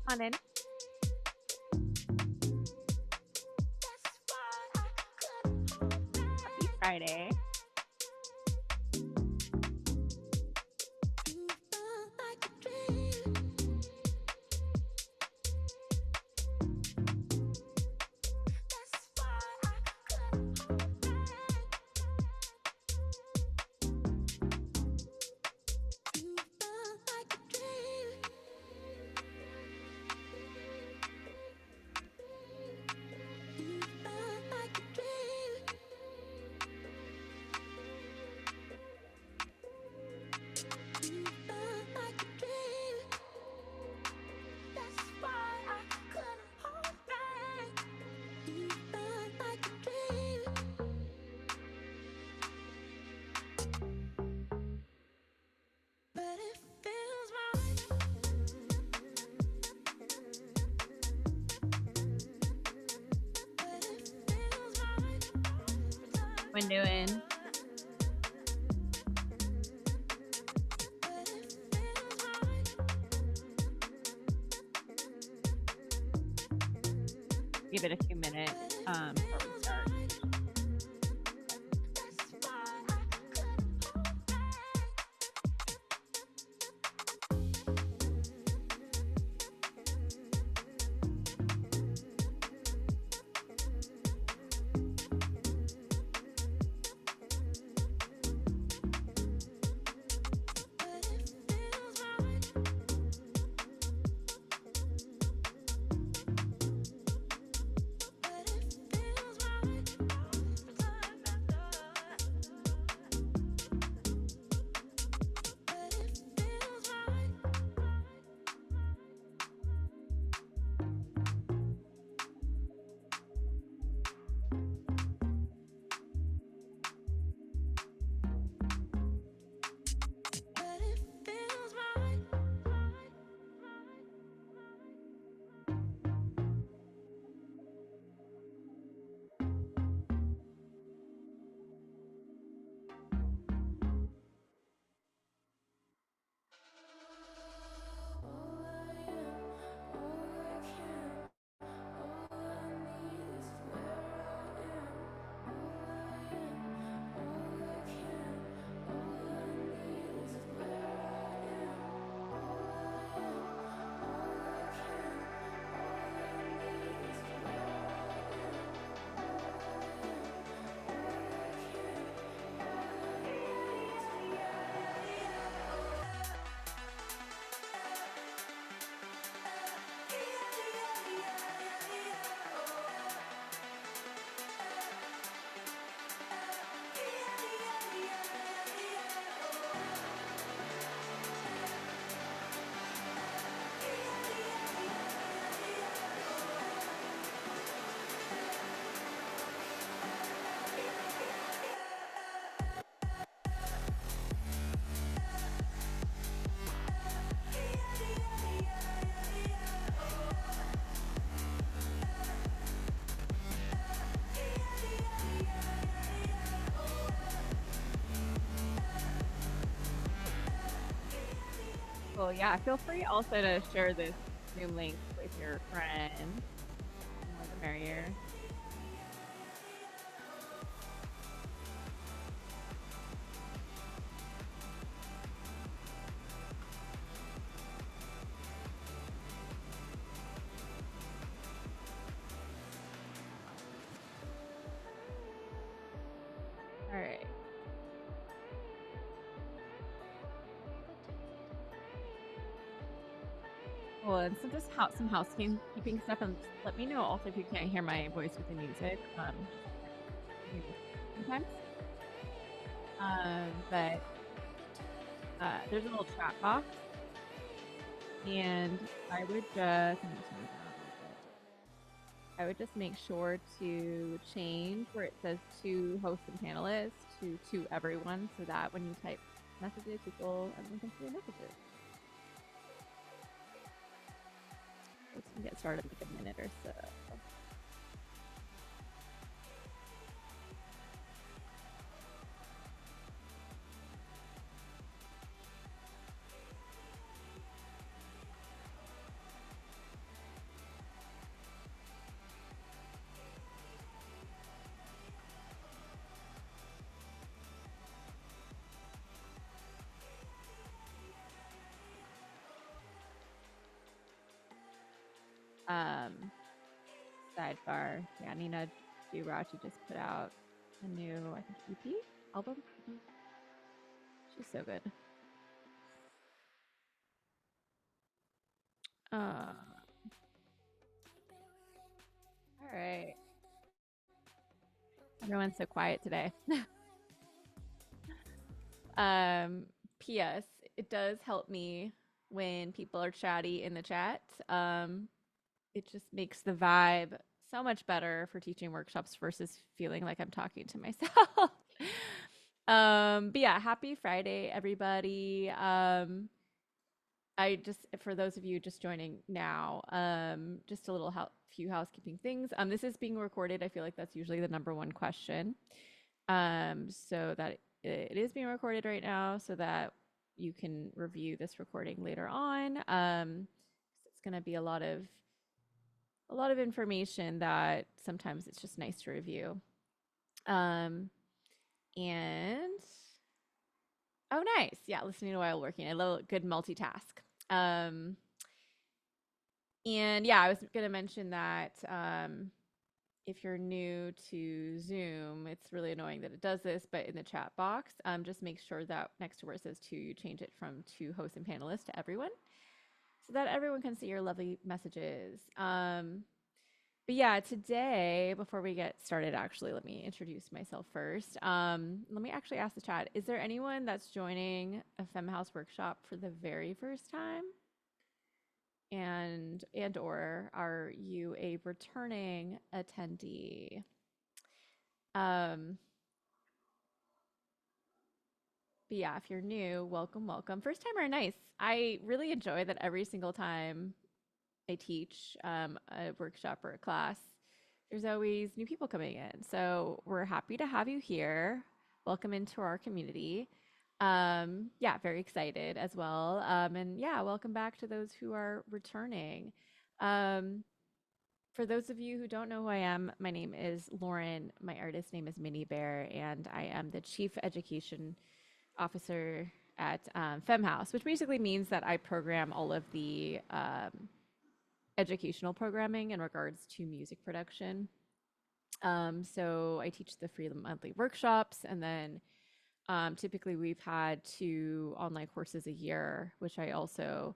On in. Happy Friday. When doing. Give it a few minutes before we start. Well, yeah, feel free also to share this Zoom link with your friends. The more the merrier. All right. Well, and so just some housekeeping stuff, and let me know also if you can't hear my voice with the music. Sometimes. But there's a little chat box, and I would just let me turn it down a little bit. I would just make sure to change where it says to host and panelists to everyone, so that when you type messages, everyone can see your messages. We can get started in like a minute or so. Um, Sidebar. Yeah, Nina Girachi just put out a new, I think, EP album. She's so good. All right. Everyone's so quiet today. Um, P.S. It does help me when people are chatty in the chat. It just makes the vibe so much better for teaching workshops versus feeling like I'm talking to myself. But yeah, happy Friday, everybody. I just, for those of you just joining now, just a little few housekeeping things. This is being recorded. I feel like that's usually the number one question. So that it is being recorded right now, so that you can review this recording later on. It's going to be a lot of information that sometimes it's just nice to review. And oh, nice, yeah, listening while working. I love a good multitask. And yeah, I was going to mention that if you're new to Zoom, it's really annoying that it does this, but in the chat box, just make sure that next to where it says to, you change it from to host and panelists to everyone so that everyone can see your lovely messages. But yeah, today, before we get started, actually, let me introduce myself first. Let me actually ask the chat, is there anyone that's joining a FemHouse workshop for the very first time? And or are you a returning attendee? But yeah, if you're new, welcome, welcome. First timer, nice. I really enjoy that every single time I teach a workshop or a class, there's always new people coming in. So we're happy to have you here. Welcome into our community. Yeah, very excited as well. And yeah, welcome back to those who are returning. For those of you who don't know who I am, my name is Lauren. My artist name is Minnie Bear, and I am the Chief Education Officer at FemHouse, which basically means that I program all of the educational programming in regards to music production. So I teach the free monthly workshops, and then typically we've had 2 online courses a year, which I also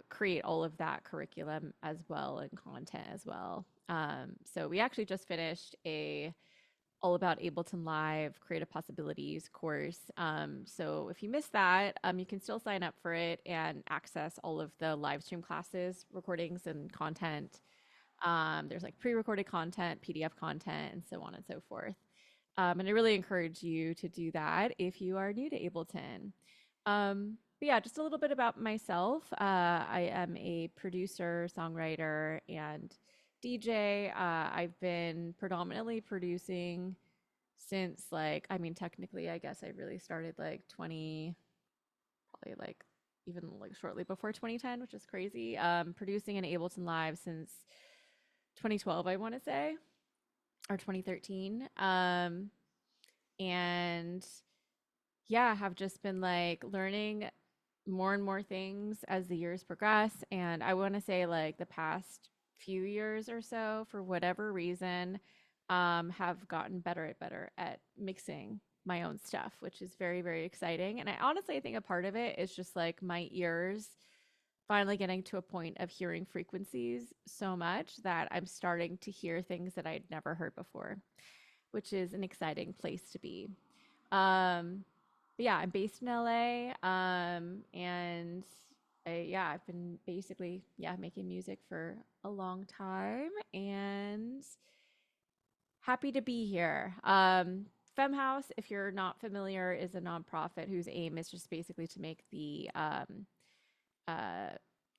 create all of that curriculum as well and content as well. So we actually just finished a all about Ableton Live Creative Possibilities course. So if you missed that, you can still sign up for it and access all of the live stream classes, recordings, and content. There's like pre-recorded content, PDF content, and so on and so forth. And I really encourage you to do that if you are new to Ableton. But yeah, just a little bit about myself. I am a producer, songwriter, and DJ. I've been predominantly producing since like, I mean, technically, I guess I really started like probably like even like shortly before 2010, which is crazy. Producing in Ableton Live since 2012, I want to say, or 2013. And yeah, have just been like learning more and more things as the years progress. And I want to say like the past few years or so, for whatever reason, have gotten better at mixing my own stuff, which is very, very exciting. And I honestly think a part of it is just like my ears finally getting to a point of hearing frequencies so much that I'm starting to hear things that I'd never heard before, which is an exciting place to be. Um, but yeah, I'm based in LA. And I've been basically, making music for a long time and happy to be here. FemHouse, if you're not familiar, is a nonprofit whose aim is just basically to make the uh,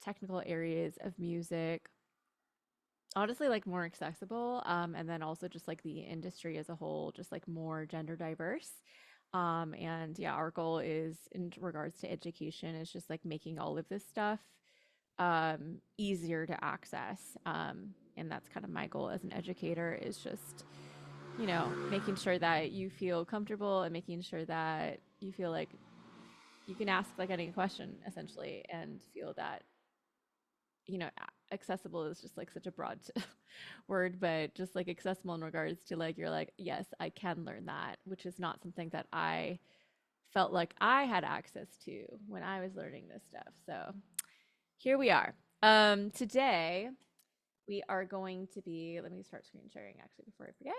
technical areas of music honestly like more accessible, and then also just like the industry as a whole just like more gender diverse. And yeah, our goal is in regards to education is just like making all of this stuff easier to access. And that's kind of my goal as an educator, is just, making sure that you feel comfortable and making sure that you feel like you can ask like any question essentially and feel that, accessible is just like such a broad word, but just like accessible in regards to like you're like, yes, I can learn that, which is not something that I felt like I had access to when I was learning this stuff. So here we are. Today we are going to be, let me start screen sharing actually before I forget.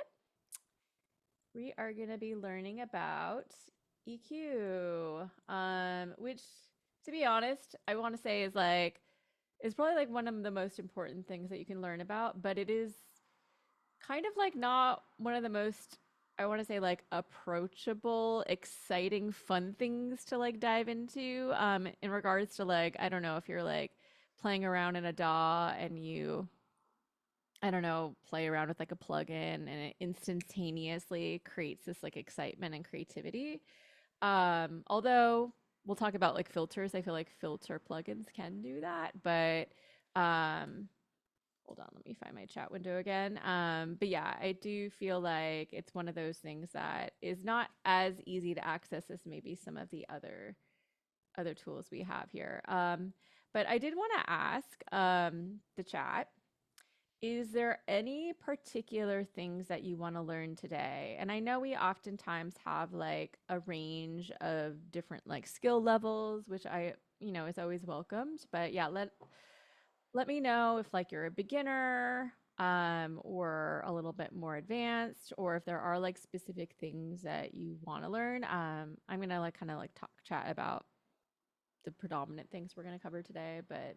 We are going to be learning about EQ, which to be honest, I want to say is probably like one of the most important things that you can learn about, but it is kind of like not one of the most, I want to say, like approachable, exciting, fun things to like dive into in regards to like, I don't know if you're like playing around in a DAW and you, I don't know, play around with like a plugin and it instantaneously creates this like excitement and creativity. Although we'll talk about like filters, I feel like filter plugins can do that, but hold on, let me find my chat window again. But yeah, I do feel like it's one of those things that is not as easy to access as maybe some of the other tools we have here. But I did want to ask the chat, is there any particular things that you want to learn today? And I know we oftentimes have like a range of different like skill levels, which I, is always welcomed. But yeah, let me know if like you're a beginner or a little bit more advanced, or if there are like specific things that you want to learn. I'm gonna like kind of like chat about the predominant things we're gonna cover today, but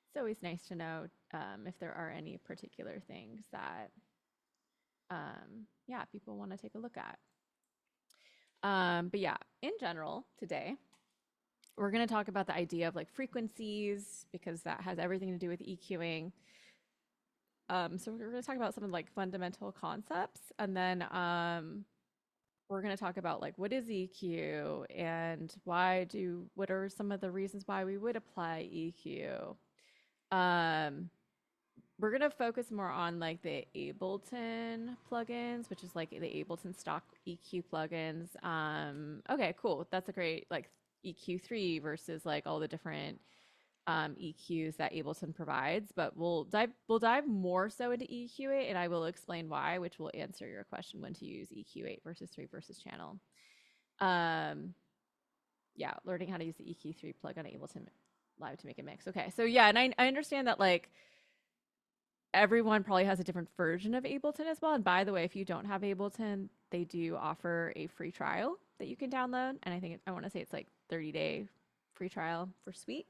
it's always nice to know if there are any particular things that yeah, people want to take a look at. But yeah, in general today we're going to talk about the idea of like frequencies because that has everything to do with EQing. So we're going to talk about some of like fundamental concepts, and then we're going to talk about like what is EQ and what are some of the reasons why we would apply EQ. We're going to focus more on like the Ableton plugins, which is like the Ableton stock EQ plugins. Okay, cool. That's a great like EQ3 versus like all the different EQs that Ableton provides, but we'll dive more so into EQ8, and I will explain why, which will answer your question when to use EQ8 versus 3 versus channel. Yeah, learning how to use the EQ3 plug on Ableton Live to make a mix. Okay, so yeah, and I understand that like everyone probably has a different version of Ableton as well. And by the way, if you don't have Ableton, they do offer a free trial that you can download, and I want to say it's like 30-day free trial for Suite.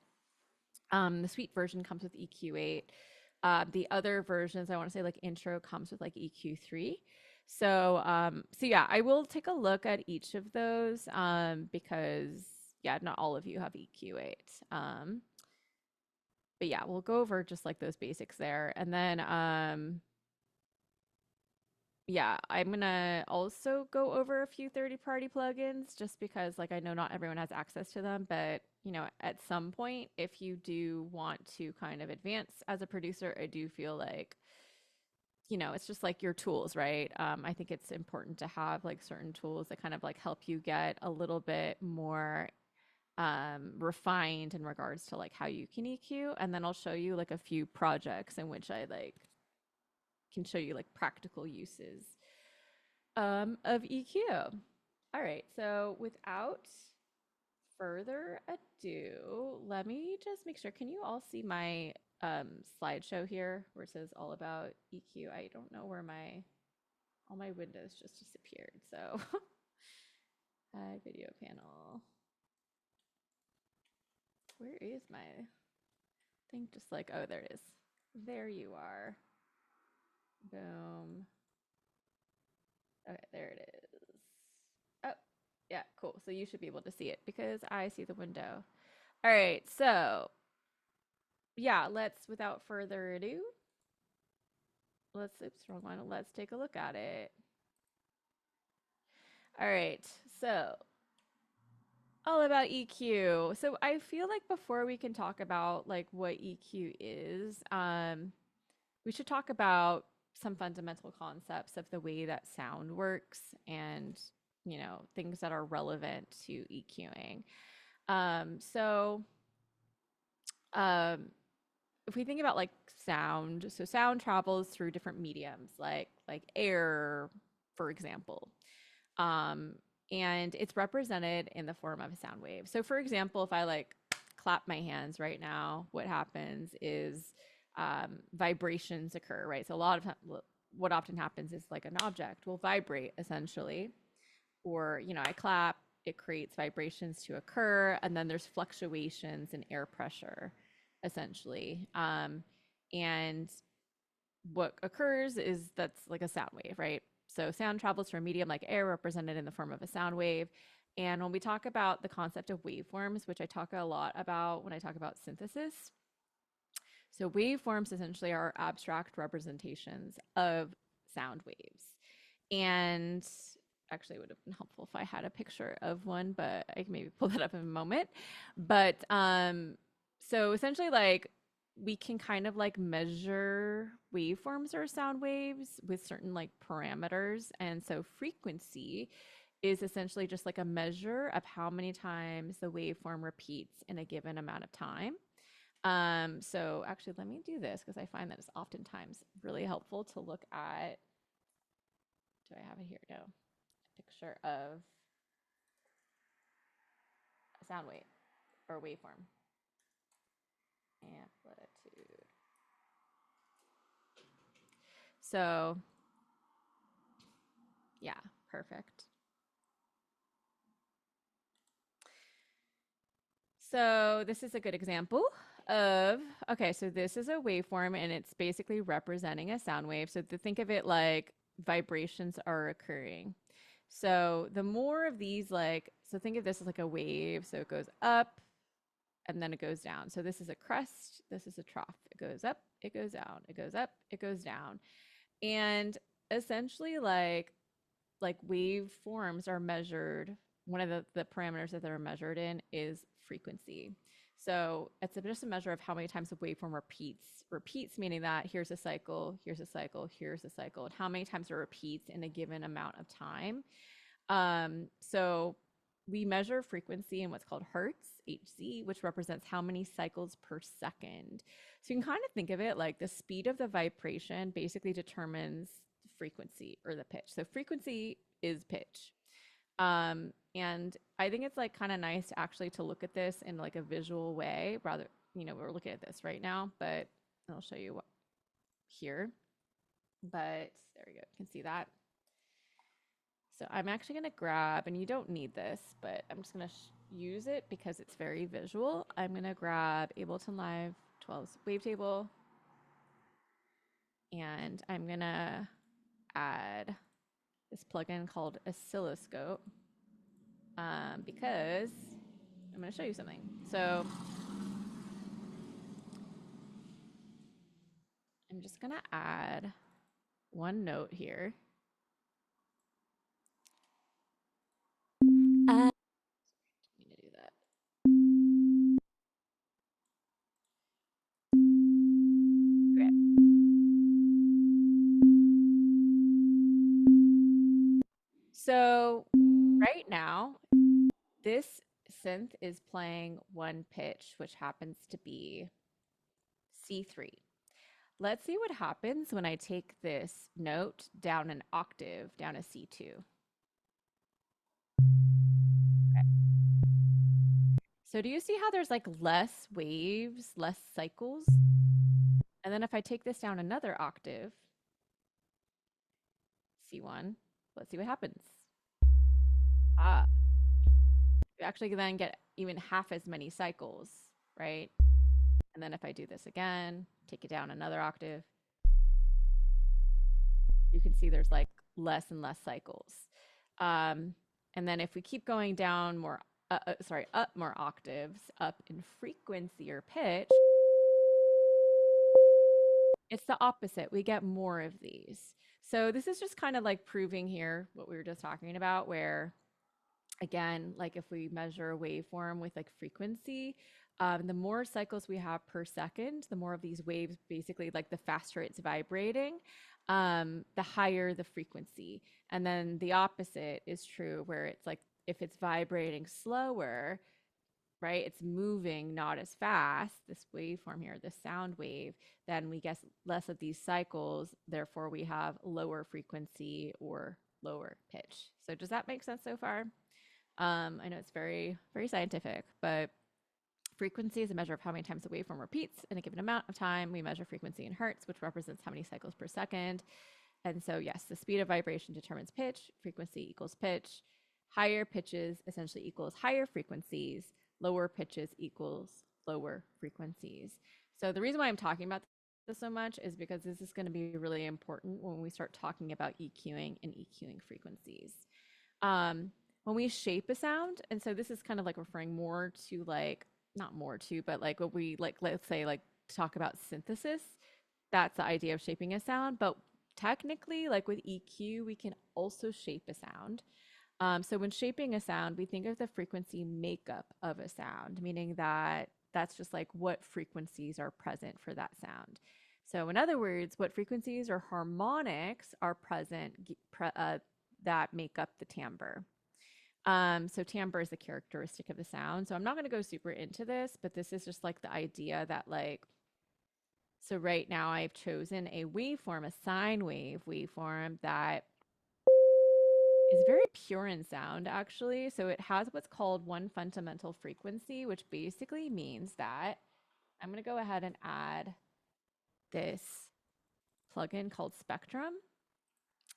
The Suite version comes with EQ8. The other versions, I want to say like Intro comes with like EQ3. So yeah, I will take a look at each of those because yeah, not all of you have EQ8. But yeah, we'll go over just like those basics there. And then yeah, I'm gonna also go over a few third-party plugins just because like I know not everyone has access to them, but at some point, if you do want to kind of advance as a producer, I do feel like it's just like your tools, right? I think it's important to have like certain tools that kind of like help you get a little bit more refined in regards to like how you can EQ. And then I'll show you like a few projects in which I like can show you like practical uses of EQ. All right, so without further ado, let me just make sure. Can you all see my slideshow here where it says all about EQ? I don't know where all my windows just disappeared. So video panel. Where is my thing? Just like, oh, there it is. There you are. Boom. Okay, there it is. Oh, yeah, cool. So you should be able to see it because I see the window. All right, so yeah, without further ado, oops, wrong one. Let's take a look at it. All right, so all about EQ. So I feel like before we can talk about like what EQ is, we should talk about some fundamental concepts of the way that sound works and things that are relevant to EQing. So if we think about like sound, so sound travels through different mediums, like air, for example. Um, and it's represented in the form of a sound wave. So for example, if I like clap my hands right now, what happens is vibrations occur, right? So a lot of what often happens is like an object will vibrate essentially, or I clap, it creates vibrations to occur, and then there's fluctuations in air pressure essentially. And what occurs is that's like a sound wave, right? So sound travels through a medium like air, represented in the form of a sound wave. And when we talk about the concept of waveforms, which I talk a lot about when I talk about synthesis, so waveforms essentially are abstract representations of sound waves. And actually, it would have been helpful if I had a picture of one, but I can maybe pull that up in a moment. But so essentially, like we can kind of like measure waveforms or sound waves with certain like parameters. And so frequency is essentially just like a measure of how many times the waveform repeats in a given amount of time. So actually, let me do this because I find that it's oftentimes really helpful to look at. Do I have it here? No. A picture of a sound wave or waveform. Amplitude. So, yeah, perfect. So this is a good example of, okay, so this is a waveform and it's basically representing a sound wave. So to think of it like vibrations are occurring. So the more of these, like, so think of this as like a wave. So it goes up and then it goes down. So this is a crest, this is a trough. It goes up, it goes down, it goes up, it goes down. And essentially like waveforms are measured, one of the parameters that they're measured in is frequency. So it's just a measure of how many times the waveform repeats, meaning that here's a cycle, here's a cycle, here's a cycle, and how many times it repeats in a given amount of time. So we measure frequency in what's called hertz, Hz, which represents how many cycles per second. So you can kind of think of it like the speed of the vibration basically determines the frequency or the pitch. So frequency is pitch. And I think it's like kind of nice actually to look at this in like a visual way rather, we're looking at this right now, but I'll show you what here. But there we go. You can see that. So I'm actually going to grab, and you don't need this, but I'm just going to use it because it's very visual. I'm going to grab Ableton Live 12's wavetable, and I'm going to add this plugin called Oscilloscope because I'm going to show you something. So I'm just going to add one note here. I'm going to do that. Okay. So right now, this synth is playing one pitch, which happens to be C3. Let's see what happens when I take this note down an octave, down a C2. Okay. So do you see how there's like less waves, less cycles? And then if I take this down another octave, C1, let's see what happens. Ah, you actually then get even half as many cycles, right? And then if I do this again, take it down another octave, you can see there's like less and less cycles. And then if we keep going down more, up more octaves, up in frequency or pitch, it's the opposite. We get more of these. So this is just kind of like proving here what we were just talking about, where again, like if we measure a waveform with like frequency, the more cycles we have per second, the more of these waves, basically like the faster it's vibrating, the higher the frequency. And then the opposite is true, where it's like if it's vibrating slower, right? It's moving not as fast, this waveform here, this sound wave, then we get less of these cycles. Therefore, we have lower frequency or lower pitch. So does that make sense so far? I know it's very, very scientific, but frequency is a measure of how many times the waveform repeats in a given amount of time. We measure frequency in hertz, which represents how many cycles per second. And so, yes, the speed of vibration determines pitch. Frequency equals pitch. Higher pitches essentially equals higher frequencies. Lower pitches equals lower frequencies. So the reason why I'm talking about this so much is because this is going to be really important when we start talking about EQing and EQing frequencies. When we shape a sound, and so this is kind of like referring more to like, not more to, but like what we like, let's say like talk about synthesis. That's the idea of shaping a sound. But technically, like with EQ, we can also shape a sound. So when shaping a sound, we think of the frequency makeup of a sound, meaning that that's just like what frequencies are present for that sound. So in other words, what frequencies or harmonics are present that make up the timbre. So timbre is the characteristic of the sound. So I'm not going to go super into this, but this is just like the idea that like, so right now I've chosen a waveform, a sine wave waveform that is very pure in sound, actually. So it has what's called one fundamental frequency, which basically means that I'm going to go ahead and add this plugin called Spectrum,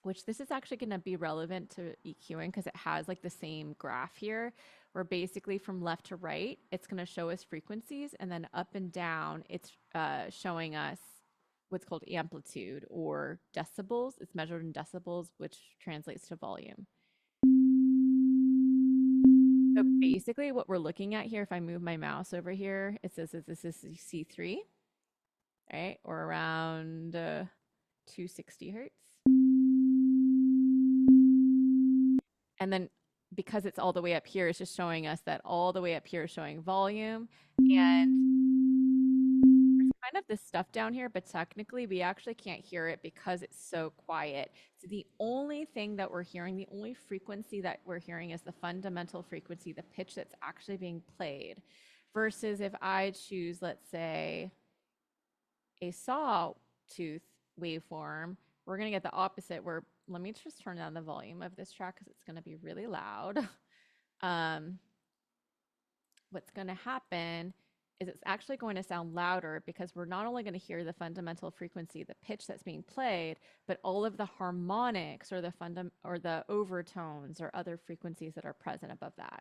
which this is actually going to be relevant to EQing because it has like the same graph here, where basically from left to right, it's going to show us frequencies, and then up and down, it's showing us what's called amplitude or decibels. It's measured in decibels, which translates to volume. So basically what we're looking at here, if I move my mouse over here, it says that this is C3, right? Or around 260 hertz. And then because it's all the way up here, it's just showing us that all the way up here is showing volume. And there's kind of this stuff down here, but technically we actually can't hear it because it's so quiet. So the only thing that we're hearing, the only frequency that we're hearing is the fundamental frequency, the pitch that's actually being played. Versus if I choose, let's say, a sawtooth waveform, we're going to get the opposite where, let me just turn down the volume of this track because it's going to be really loud. What's going to happen is it's actually going to sound louder because we're not only going to hear the fundamental frequency, the pitch that's being played, but all of the harmonics or the overtones or other frequencies that are present above that.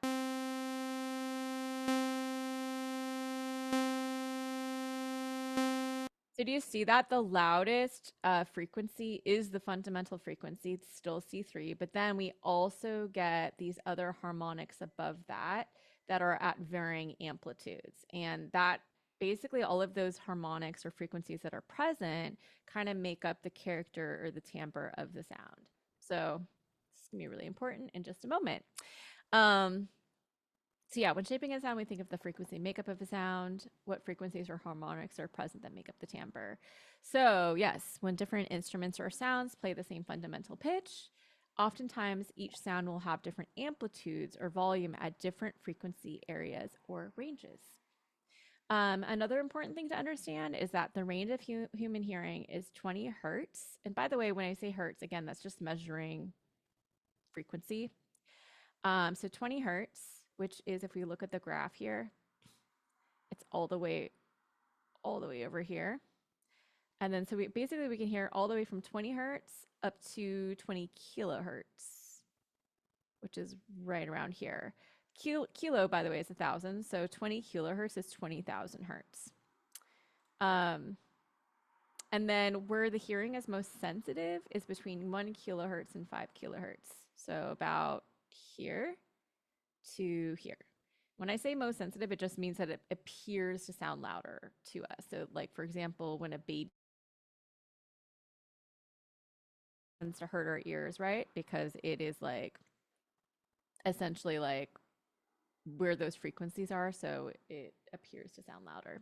So do you see that the loudest frequency is the fundamental frequency? It's still C3, but then we also get these other harmonics above that that are at varying amplitudes. And that basically all of those harmonics or frequencies that are present kind of make up the character or the timbre of the sound. So this is going to be really important in just a moment. So yeah, when shaping a sound, we think of the frequency makeup of a sound, what frequencies or harmonics are present that make up the timbre. So yes, when different instruments or sounds play the same fundamental pitch, oftentimes each sound will have different amplitudes or volume at different frequency areas or ranges. Another important thing to understand is that the range of human hearing is 20 hertz. And by the way, when I say hertz, again, that's just measuring frequency. So 20 hertz, which is, if we look at the graph here, it's all the way over here. And then so we can hear all the way from 20 hertz up to 20 kilohertz, which is right around here. Kilo, by the way, is 1,000. So 20 kilohertz is 20,000 hertz. And then where the hearing is most sensitive is between 1 kilohertz and 5 kilohertz. So about here to here. When I say most sensitive, it just means that it appears to sound louder to us. So like, for example, when a baby tends to hurt our ears, right? Because it is like essentially like where those frequencies are. So it appears to sound louder.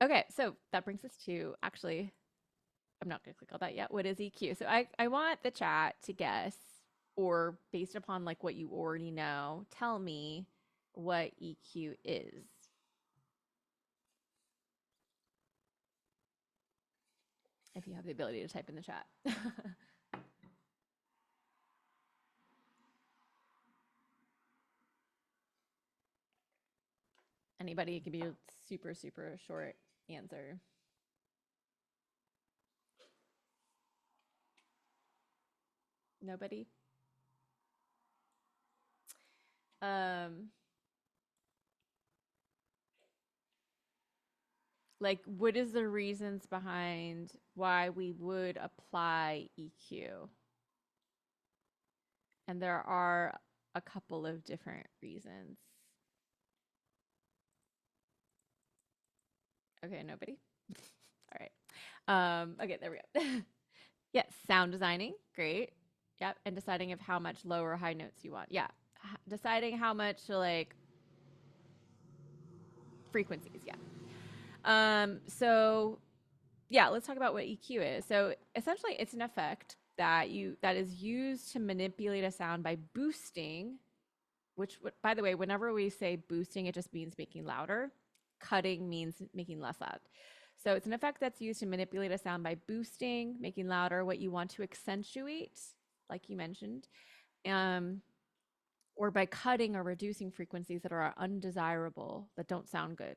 Okay, so that brings us to, actually, I'm not going to click on that yet. What is EQ? So I want the chat to guess or based upon like what you already know, tell me what EQ is. If you have the ability to type in the chat. Anybody, it could be a super, super short answer. Nobody? Like, what is the reasons behind why we would apply EQ? And there are a couple of different reasons. Okay, nobody? All right. Okay, there we go. Yes, sound designing, great. Yep, and deciding of how much low or high notes you want. Yeah, deciding how much like frequencies. Yeah. So yeah, let's talk about what EQ is. So essentially, it's an effect that is used to manipulate a sound by boosting. Which, by the way, whenever we say boosting, it just means making louder. Cutting means making less loud. So it's an effect that's used to manipulate a sound by boosting, making louder what you want to accentuate, like you mentioned, or by cutting or reducing frequencies that are undesirable, that don't sound good.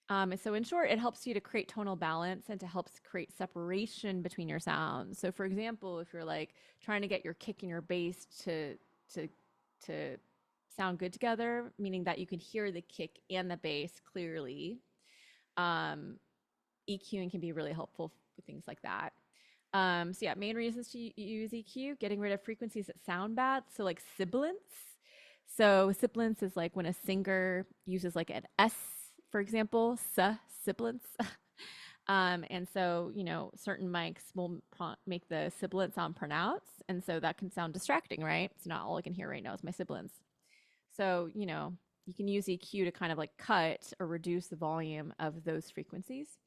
And so in short, it helps you to create tonal balance and to help create separation between your sounds. So for example, if you're like trying to get your kick and your bass to sound good together, meaning that you can hear the kick and the bass clearly, EQing can be really helpful with things like that. So yeah, main reasons to use EQ: getting rid of frequencies that sound bad. So like sibilance. So sibilance is like when a singer uses like an S, for example, sibilance. And so, you know, certain mics will make the sibilant sound pronounced. And so that can sound distracting, right? It's not all I can hear right now is my sibilance. So, you know, you can use EQ to kind of like cut or reduce the volume of those frequencies.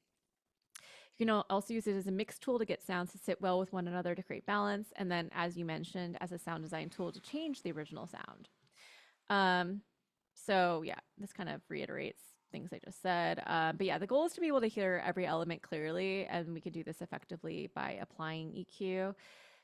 You can also use it as a mix tool to get sounds to sit well with one another to create balance. And then, as you mentioned, as a sound design tool to change the original sound. So yeah, this kind of reiterates things I just said. But yeah, the goal is to be able to hear every element clearly, and we can do this effectively by applying EQ.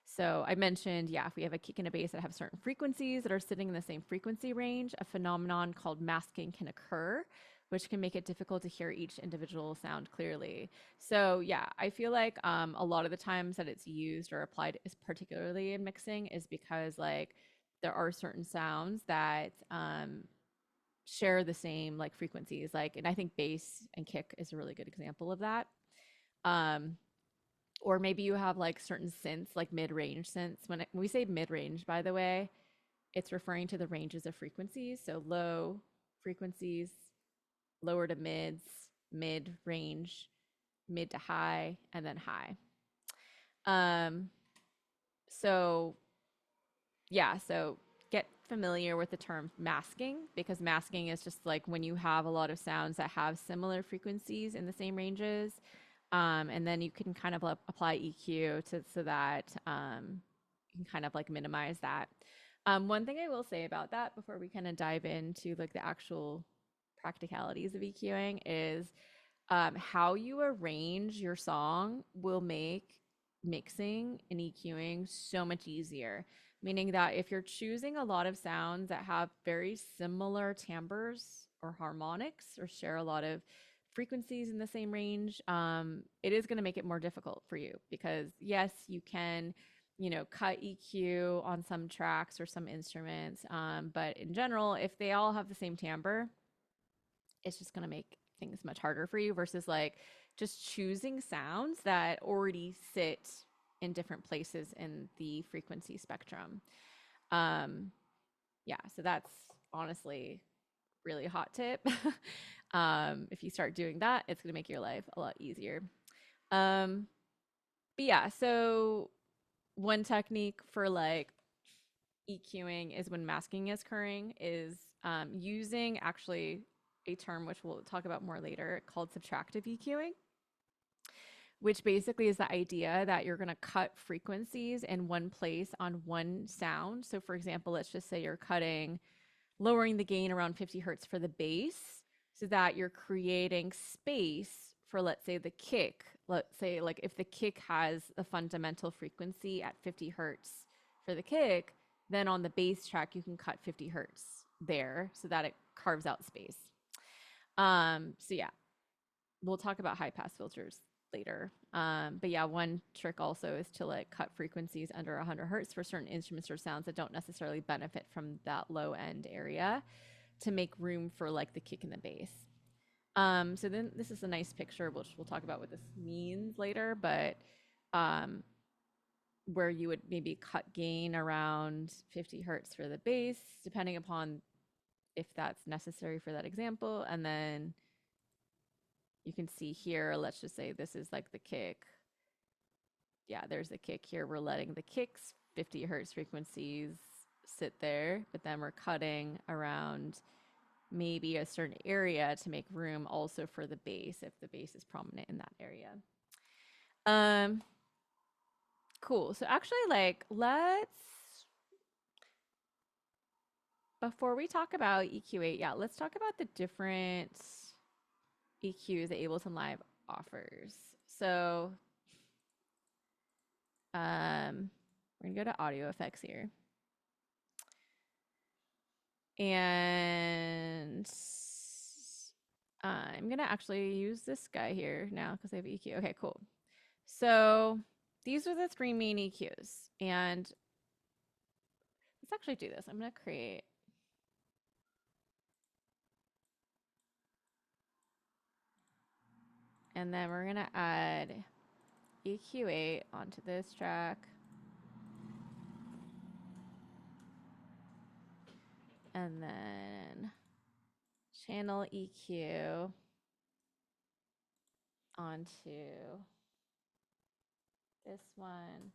So I mentioned, yeah, if we have a kick and a bass that have certain frequencies that are sitting in the same frequency range, a phenomenon called masking can occur, which can make it difficult to hear each individual sound clearly. So yeah, I feel like a lot of the times that it's used or applied, is particularly in mixing, is because like there are certain sounds that share the same like frequencies, like, and I think bass and kick is a really good example of that. Or maybe you have like certain synths, like mid-range synths. When we say mid-range, by the way, it's referring to the ranges of frequencies. So low frequencies, lower to mids, mid-range, mid to high, and then high. So yeah, so get familiar with the term masking, because masking is just like when you have a lot of sounds that have similar frequencies in the same ranges. And then you can kind of apply EQ so that you can kind of like minimize that. One thing I will say about that before we kind of dive into like the actual practicalities of EQing is how you arrange your song will make mixing and EQing so much easier. Meaning that if you're choosing a lot of sounds that have very similar timbres or harmonics or share a lot of frequencies in the same range, it is going to make it more difficult for you, because yes, you can, you know, cut EQ on some tracks or some instruments, but in general, if they all have the same timbre, it's just going to make things much harder for you versus like just choosing sounds that already sit in different places in the frequency spectrum. Yeah, so that's honestly really hot tip. If you start doing that, it's going to make your life a lot easier. But yeah, so one technique for like EQing is when masking is occurring is using actually a term which we'll talk about more later called subtractive EQing, which basically is the idea that you're going to cut frequencies in one place on one sound. So, for example, let's just say you're lowering the gain around 50 hertz for the bass so that you're creating space for, let's say, the kick. Let's say, like, if the kick has a fundamental frequency at 50 hertz for the kick, then on the bass track, you can cut 50 hertz there so that it carves out space. So yeah, we'll talk about high pass filters later. But yeah, one trick also is to like cut frequencies under 100 hertz for certain instruments or sounds that don't necessarily benefit from that low end area to make room for like the kick and the bass. So then this is a nice picture, which we'll talk about what this means later, but where you would maybe cut gain around 50 hertz for the bass, depending upon if that's necessary for that example. And then you can see here, let's just say this is like the kick. Yeah, there's the kick here. We're letting the kicks 50 hertz frequencies sit there, but then we're cutting around maybe a certain area to make room also for the bass if the bass is prominent in that area. Cool. So actually, like, before we talk about EQ8, yeah, let's talk about the different EQs that Ableton Live offers. So we're gonna go to audio effects here. And I'm gonna actually use this guy here now because I have EQ. Okay, cool. So these are the three main EQs. And let's actually do this. I'm gonna create and then we're gonna add EQ8 onto this track. And then channel EQ onto this one.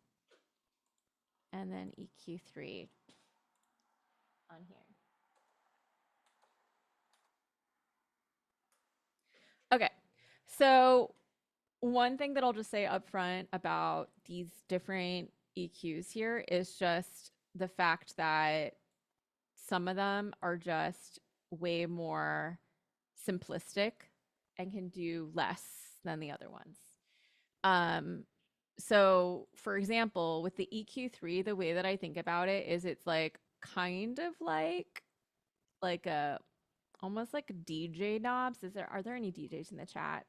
And then EQ3 on here. Okay, so one thing that I'll just say up front about these different EQs here is just the fact that some of them are just way more simplistic and can do less than the other ones. So for example, with the EQ3, the way that I think about it is it's like kind of like a almost like DJ knobs. Are there any DJs in the chat?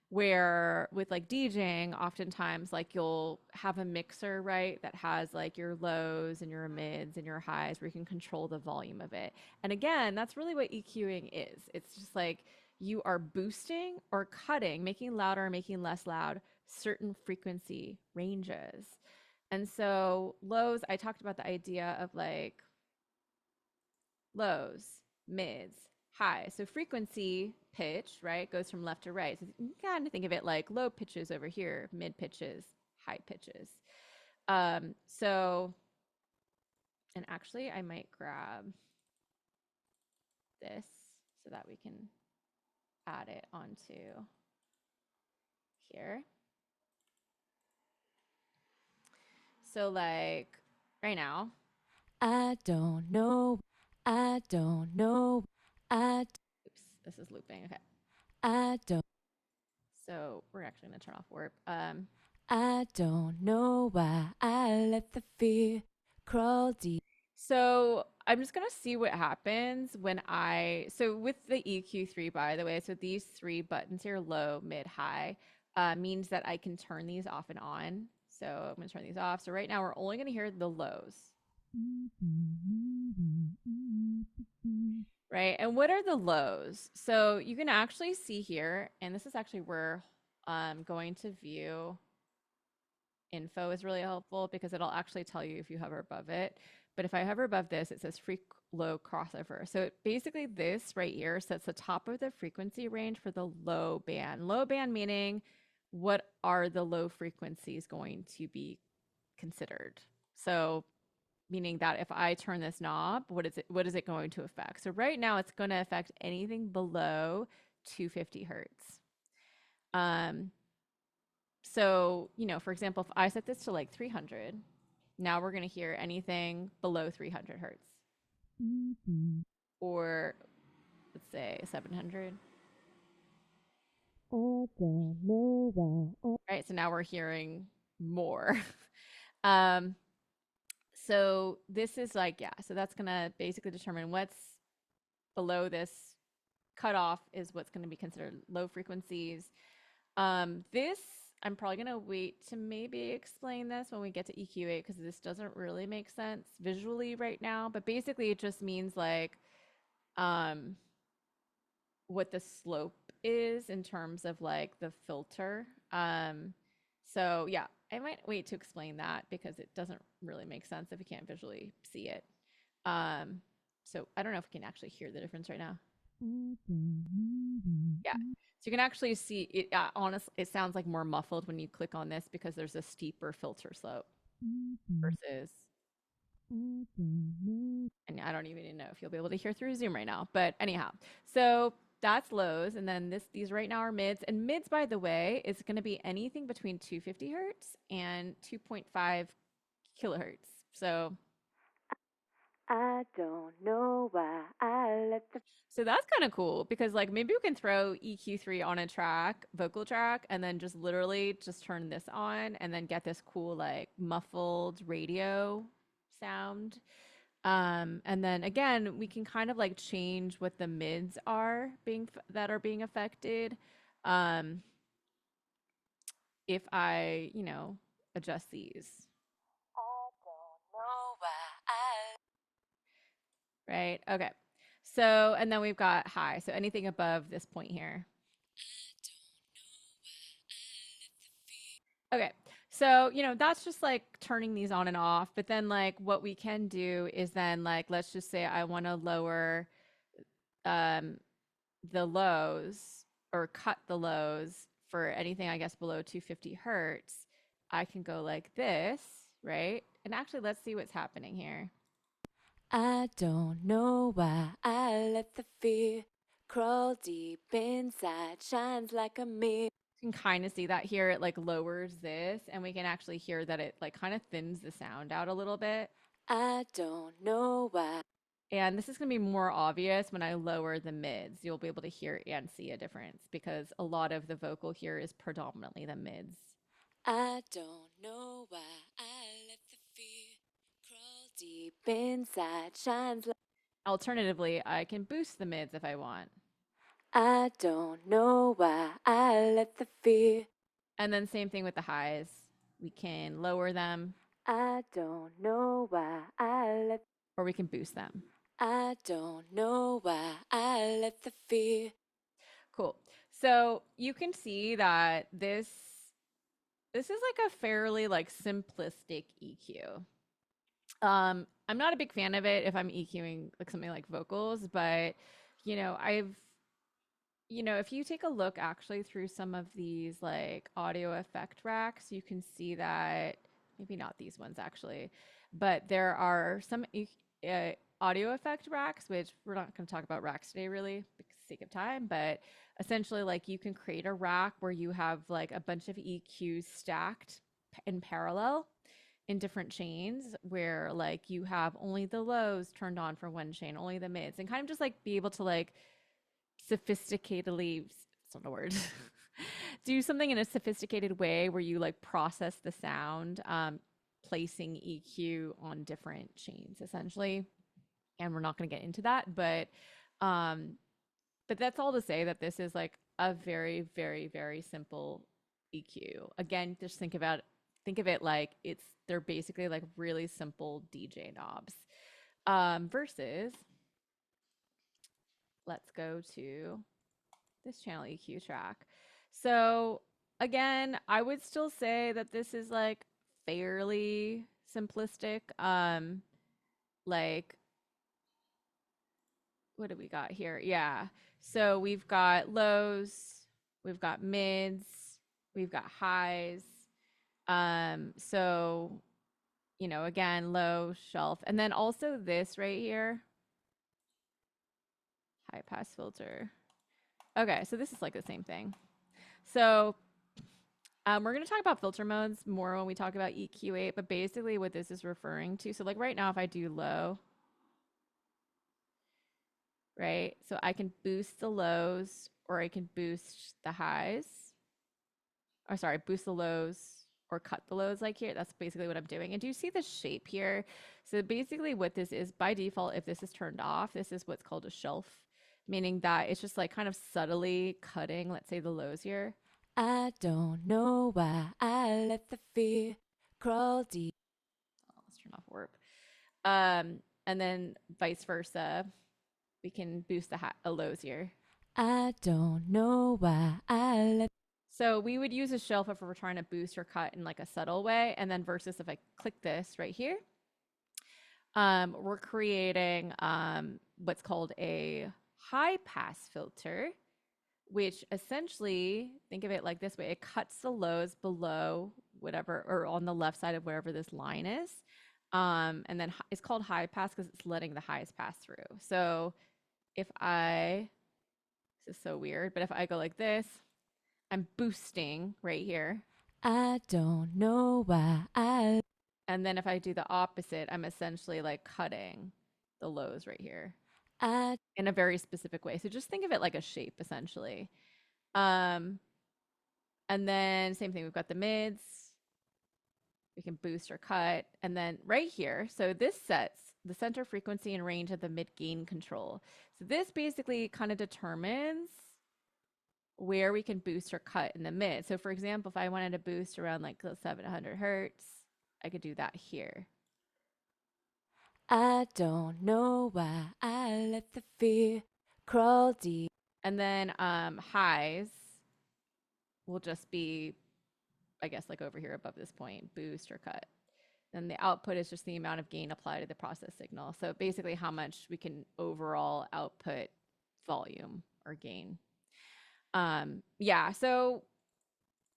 Where with like DJing, oftentimes like you'll have a mixer, right, that has like your lows and your mids and your highs where you can control the volume of it. And again, that's really what EQing is. It's just like you are boosting or cutting, making louder or making less loud certain frequency ranges. And so lows, I talked about the idea of like lows, mids, high. So frequency pitch, right, goes from left to right. So you can kind of think of it like low pitches over here, mid pitches, high pitches. So, and actually I might grab this so that we can add it onto here. So like right now, I don't know. Oops, this is looping. Okay. I don't. So we're actually going to turn off warp. I don't know why I let the fear crawl deep. So I'm just going to see what happens when so with the EQ3, by the way, so these three buttons here, low, mid, high, means that I can turn these off and on. So I'm going to turn these off. So right now we're only going to hear the lows. Right. And what are the lows? So you can actually see here, and this is actually where going to view info is really helpful because it'll actually tell you if you hover above it. But if I hover above this, it says freq low crossover. So basically this right here sets the top of the frequency range for the low band. Low band meaning what are the low frequencies going to be considered? So meaning that if I turn this knob, what is it going to affect? So right now it's going to affect anything below 250 hertz. So, you know, for example, if I set this to like 300, now we're going to hear anything below 300 hertz. Or let's say 700. Right. So now we're hearing more. um, so this is like, yeah, so that's going to basically determine what's below this cutoff is what's going to be considered low frequencies. This, I'm probably going to wait to maybe explain this when we get to EQ8 because this doesn't really make sense visually right now. But basically, it just means like what the slope is in terms of like the filter. So yeah, I might wait to explain that because it doesn't really make sense if you can't visually see it. So I don't know if you can actually hear the difference right now. Yeah. So you can actually see it. Honestly, it sounds like more muffled when you click on this because there's a steeper filter slope versus. And I don't even know if you'll be able to hear through Zoom right now. But anyhow, so that's lows. And then these right now are mids. And mids, by the way, is going to be anything between 250 hertz and 2.5 kilohertz. So I don't know why I let the so that's kind of cool because like maybe we can throw EQ3 on a track, vocal track, and then just literally just turn this on and then get this cool like muffled radio sound. And then again, we can kind of like change what the mids are that are being affected. Um, if I, you know, adjust these, I don't know why I right? Okay. So, and then we've got high. So anything above this point here. Okay. So, you know, that's just like turning these on and off. But then, like, what we can do is then, like, let's just say I want to lower um, the lows or cut the lows for anything, I guess, below 250 hertz. I can go like this, right? And actually, let's see what's happening here. I don't know why I let the fear crawl deep inside, shines like a mirror. You can kind of see that here. It like lowers this, and we can actually hear that it like kind of thins the sound out a little bit. I don't know why. And this is going to be more obvious when I lower the mids. You'll be able to hear and see a difference because a lot of the vocal here is predominantly the mids. I don't know why I let the fear crawl deep inside, shines like. Alternatively, I can boost the mids if I want. I don't know why I let the fear. And then same thing with the highs. We can lower them I don't know why I let. or we can boost them. I don't know why I let the fear. Cool. So you can see that this is like a fairly like simplistic EQ. I'm not a big fan of it if I'm EQing like something like vocals, but you know, if you take a look actually through some of these like audio effect racks, you can see that maybe not these ones actually, but there are some audio effect racks, which we're not going to talk about racks today really because of the sake of time, but essentially like you can create a rack where you have like a bunch of EQs stacked in parallel in different chains where like you have only the lows turned on for one chain, only the mids, and kind of just like be able to like sophisticatedly, it's not a word, do something in a sophisticated way where you like process the sound, placing EQ on different chains essentially. And we're not going to get into that, um, but that's all to say that this is like a very, very, very simple EQ. Again, just think of it like they're basically like really simple DJ knobs. Versus, let's go to this channel EQ track. So again, I would still say that this is like fairly simplistic. Like what do we got here? Yeah. So we've got lows, we've got mids, we've got highs. So you know, again, low shelf. And then also this right here, high pass filter. Okay, so this is like the same thing. So We're going to talk about filter modes more when we talk about EQ8, but basically what this is referring to. So like right now, if I do low, right? So I can boost the lows or I can boost the highs. Or sorry, boost the lows or cut the lows like here. That's basically what I'm doing. And do you see the shape here? So basically what this is by default, if this is turned off, this is what's called a shelf, meaning that it's just like kind of subtly cutting, let's say the lows here. I don't know why I let the fear crawl deep. Oh, let's turn off warp. And then vice versa, we can boost the lows here. I don't know why I let. So we would use a shelf if we're trying to boost or cut in like a subtle way. And then versus if I click this right here, we're creating what's called a high pass filter, which essentially, think of it like this way, it cuts the lows below whatever, or on the left side of wherever this line is. And then it's called high pass because it's letting the highs pass through. So if this is so weird, but if I go like this, I'm boosting right here. I don't know why I. And then if I do the opposite, I'm essentially like cutting the lows right here in a very specific way. So just think of it like a shape essentially. And then same thing, we've got the mids. We can boost or cut. And then right here, so this sets the center frequency and range of the mid gain control. So this basically kind of determines where we can boost or cut in the mid. So for example, if I wanted to boost around like 700 hertz, I could do that here. I don't know why I let the fear crawl deep. And then highs will just be, I guess, like over here above this point, boost or cut. Then the output is just the amount of gain applied to the process signal. So basically how much we can overall output volume or gain. Yeah, so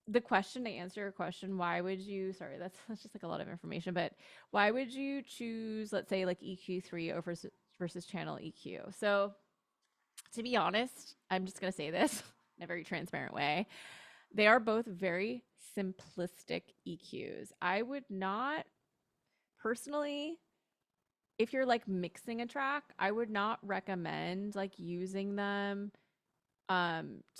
the question, to answer your question, why would you, sorry, that's just like a lot of information, but why would you choose, let's say, like EQ3 over versus channel EQ? So to be honest, I'm just going to say this in a very transparent way. They are both very simplistic EQs. I would not personally, if you're like mixing a track, I would not recommend like using them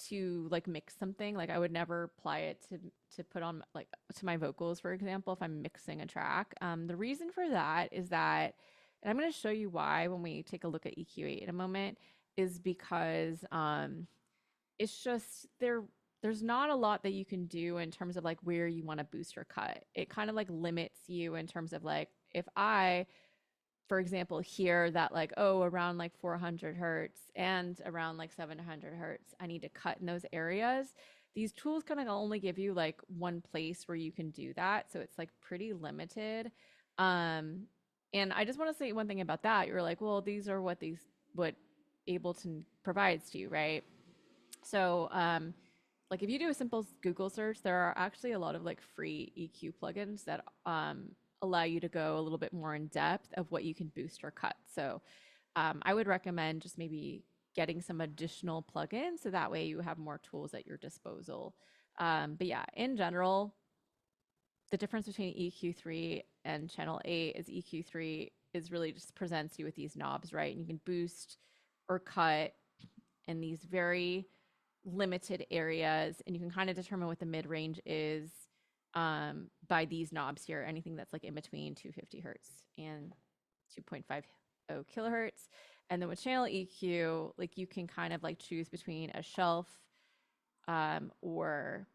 to like mix something. Like I would never apply it to put on like to my vocals, for example, if I'm mixing a track. The reason for that is that, and I'm going to show you why when we take a look at EQ8 in a moment, is because it's just there's not a lot that you can do in terms of like where you want to boost or cut. It kind of like limits you in terms of like if I, for example, hear that like, oh, around like 400 hertz and around like 700 hertz, I need to cut in those areas. These tools kind of only give you like one place where you can do that. So it's like pretty limited. And I just want to say one thing about that. You're like, well, these are what Ableton provides to you, right? So, like if you do a simple Google search, there are actually a lot of like free EQ plugins that allow you to go a little bit more in depth of what you can boost or cut. So I would recommend just maybe getting some additional plugins so that way you have more tools at your disposal. But yeah, in general, the difference between EQ3 and channel 8 is EQ3 is really just presents you with these knobs, right? And you can boost or cut in these very limited areas, and you can kind of determine what the mid range is by these knobs here, anything that's like in between 250 hertz and 2.50 kilohertz. And then with channel EQ, like you can kind of like choose between a shelf or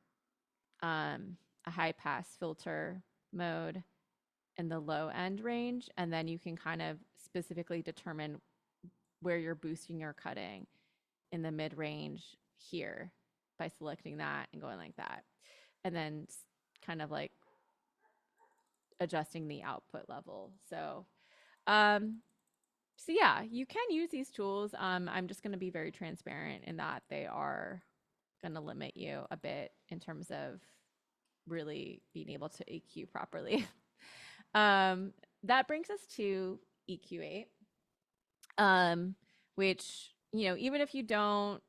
a high pass filter mode in the low end range. And then you can kind of specifically determine where you're boosting or cutting in the mid range here by selecting that and going like that. And then kind of like adjusting the output level. So yeah, you can use these tools. I'm just going to be very transparent in that they are going to limit you a bit in terms of really being able to EQ properly. That brings us to EQ8, which, you know, even if you don't,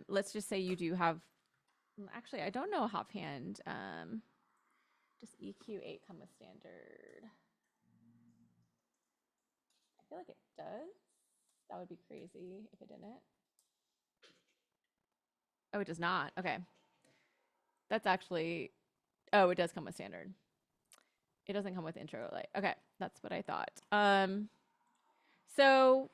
let's just say you do have Actually, I don't know offhand. Does EQ8 come with standard? I feel like it does. That would be crazy if it didn't. Oh, it does not. Okay. That's actually, oh, it does come with standard. It doesn't come with intro light. Okay, that's what I thought. So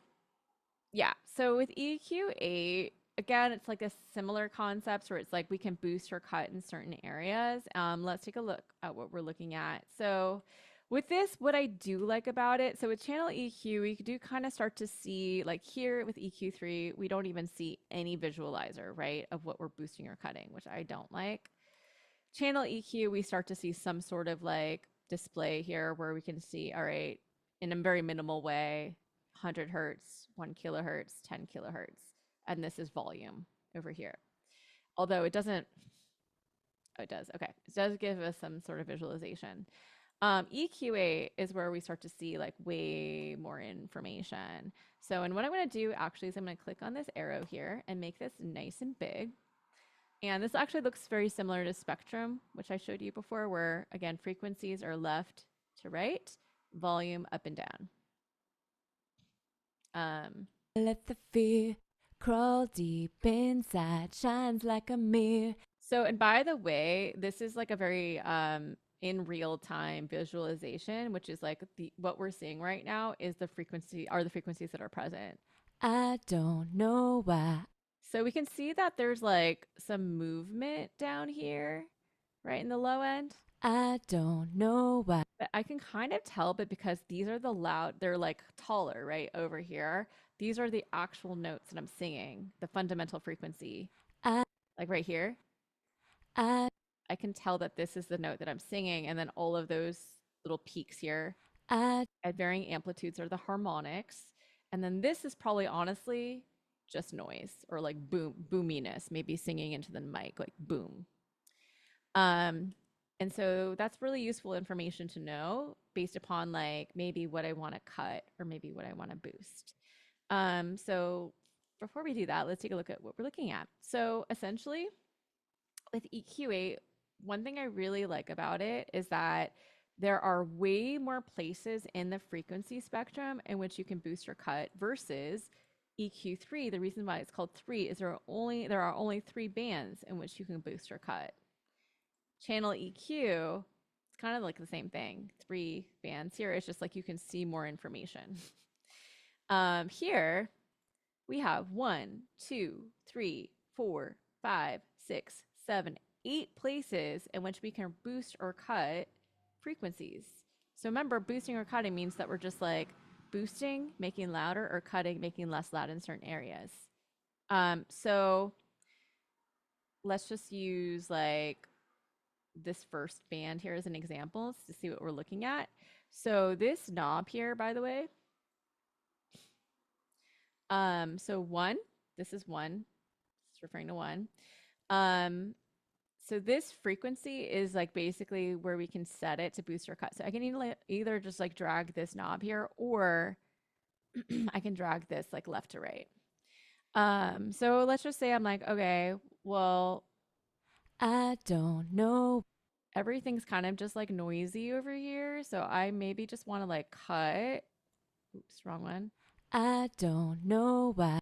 yeah, so with EQ8, again, it's like a similar concept where it's like we can boost or cut in certain areas. Let's take a look at what we're looking at. So with this, what I do like about it, so with channel EQ, we do kind of start to see, like here with EQ3, we don't even see any visualizer, right, of what we're boosting or cutting, which I don't like. Channel EQ, we start to see some sort of like display here where we can see, all right, in a very minimal way, 100 hertz, 1 kilohertz, 10 kilohertz. And this is volume over here. Although it doesn't, oh, it does. Okay. It does give us some sort of visualization. EQA is where we start to see like way more information. So, and what I'm going to do actually is I'm going to click on this arrow here and make this nice and big. And this actually looks very similar to spectrum, which I showed you before, where again, frequencies are left to right, volume up and down. Let the fear crawl deep inside, shines like a mirror. So, and by the way, this is like a very in real time visualization, which is like what we're seeing right now is the frequencies that are present. I don't know why. So we can see that there's like some movement down here, right in the low end. I don't know why. But I can kind of tell, but because these are the loud, they're like taller, right over here. These are the actual notes that I'm singing, the fundamental frequency. Like right here. I can tell that this is the note that I'm singing, and then all of those little peaks here at varying amplitudes are the harmonics. And then this is probably honestly just noise or like boominess, maybe singing into the mic, like boom. And so that's really useful information to know based upon like maybe what I want to cut or maybe what I want to boost. So before we do that, let's take a look at what we're looking at. So essentially with EQ8, one thing I really like about it is that there are way more places in the frequency spectrum in which you can boost or cut versus EQ3. The reason why it's called 3 is there are only 3 bands in which you can boost or cut. Channel EQ, it's kind of like the same thing. 3 bands here. It's just like you can see more information. Here we have 1, 2, 3, 4, 5, 6, 7, 8 places in which we can boost or cut frequencies. So remember, boosting or cutting means that we're just like boosting, making louder, or cutting, making less loud in certain areas. So let's just use like this first band here as an example to see what we're looking at. So this knob here, by the way, so 1, this is 1, it's referring to 1. So this frequency is like basically where we can set it to boost or cut. So I can either just like drag this knob here, or I can drag this like left to right. So let's just say I'm like, okay, well, I don't know. Everything's kind of just like noisy over here. So I maybe just want to like cut. Oops, wrong one. I don't know why.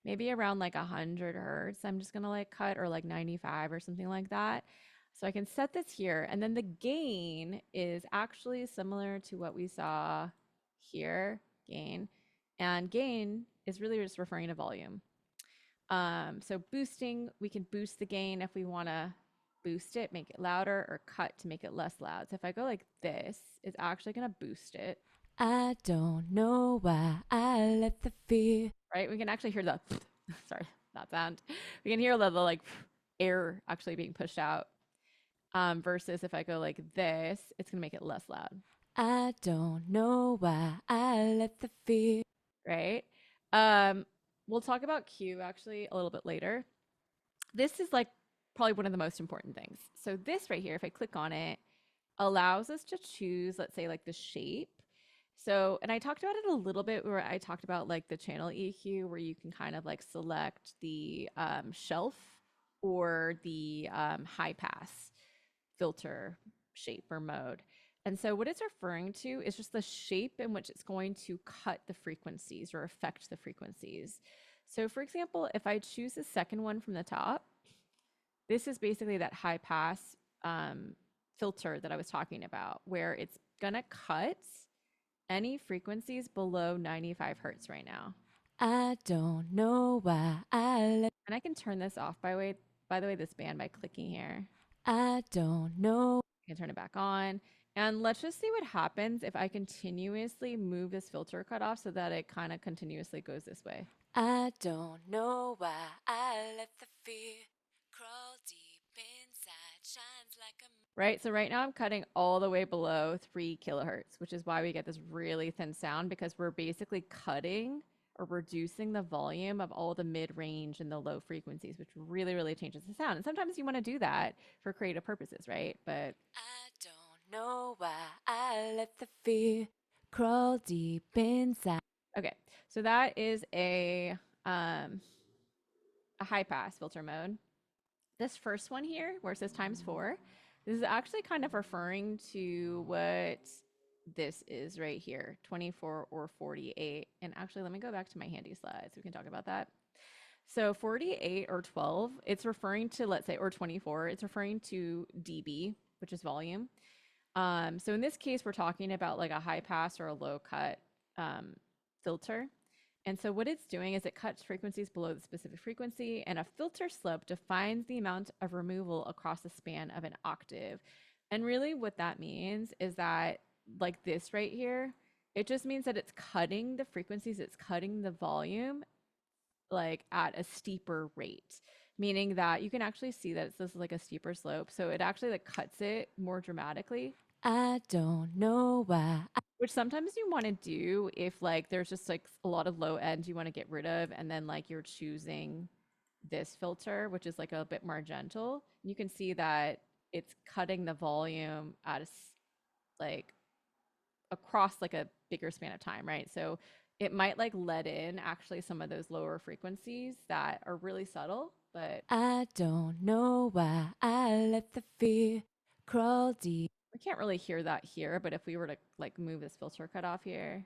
Maybe around like 100 hertz. I'm just going to like cut, or like 95 or something like that. So I can set this here. And then the gain is actually similar to what we saw here, gain. And gain is really just referring to volume. So boosting, we can boost the gain if we want to boost it, make it louder, or cut to make it less loud. So if I go like this, it's actually going to boost it. I don't know why I let the fear. Right? We can actually hear the, sorry, that sound. We can hear the like air actually being pushed out. Versus if I go like this, it's going to make it less loud. I don't know why I let the fear. Right? We'll talk about Q actually a little bit later. This is like probably one of the most important things. So this right here, if I click on it, allows us to choose, let's say like the shape. So, and I talked about it a little bit where I talked about like the channel EQ where you can kind of like select the shelf or the high pass filter shape or mode. And so what it's referring to is just the shape in which it's going to cut the frequencies or affect the frequencies. So for example, if I choose the second one from the top, this is basically that high pass filter that I was talking about, where it's gonna cut any frequencies below 95 hertz right now. I don't know why And I can turn this off by the way, this band by clicking here. I don't know. I can turn it back on. And let's just see what happens if I continuously move this filter cutoff so that it kind of continuously goes this way. I don't know why I let the fear crawl deep inside, shines like a Right? So right now I'm cutting all the way below 3 kilohertz, which is why we get this really thin sound, because we're basically cutting or reducing the volume of all the mid-range and the low frequencies, which really, really changes the sound. And sometimes you want to do that for creative purposes, right? But I don't know why I let the fear crawl deep inside. okay, so that is a high pass filter mode. This first one here, where it says _4, this is actually kind of referring to what this is right here, 24 or 48. And actually, let me go back to my handy slides so we can talk about that. So 48 or 12, it's referring to, let's say, or 24, it's referring to dB, which is volume. So in this case, we're talking about like a high pass or a low cut filter. And so what it's doing is it cuts frequencies below the specific frequency, and a filter slope defines the amount of removal across the span of an octave. And really what that means is that, like this right here, it just means that it's cutting the frequencies, it's cutting the volume like at a steeper rate, meaning that you can actually see that this is like a steeper slope. So it actually like cuts it more dramatically. I don't know why. Which sometimes you want to do if like there's just like a lot of low end you want to get rid of, and then like you're choosing this filter, which is like a bit more gentle. You can see that it's cutting the volume at a like across like a bigger span of time, right? So it might like let in actually some of those lower frequencies that are really subtle, but I don't know why I let the fear crawl deep. we can't really hear that here. But if we were to like move this filter cutoff here,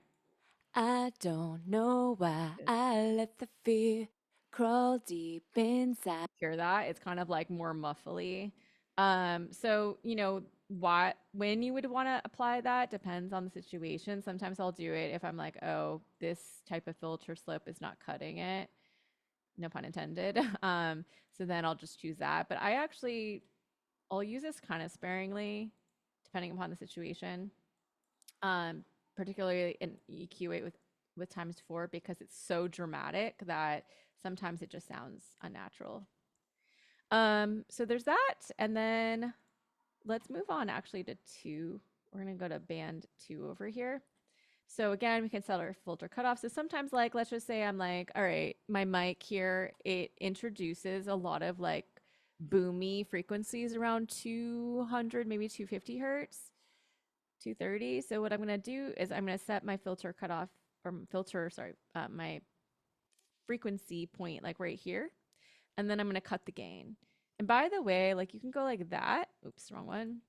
I don't know why I let the fear crawl deep inside. hear that it's kind of like more muffly. So you know when you would want to apply that depends on the situation. Sometimes I'll do it if I'm like, oh, this type of filter slope is not cutting it, no pun intended. So then I'll just choose that. But I'll use this kind of sparingly depending upon the situation. Particularly in EQ8 with ×4, because it's so dramatic that sometimes it just sounds unnatural. So there's that. And then let's move on actually to 2. We're going to go to band 2 over here. So again, we can set our filter cutoff. So sometimes like, let's just say I'm like, all right, my mic here, it introduces a lot of like boomy frequencies around 200, maybe 250 hertz, 230. So what I'm going to do is I'm going to set my filter cutoff or my frequency point like right here. And then I'm going to cut the gain. And by the way, like you can go like that. Oops, wrong one.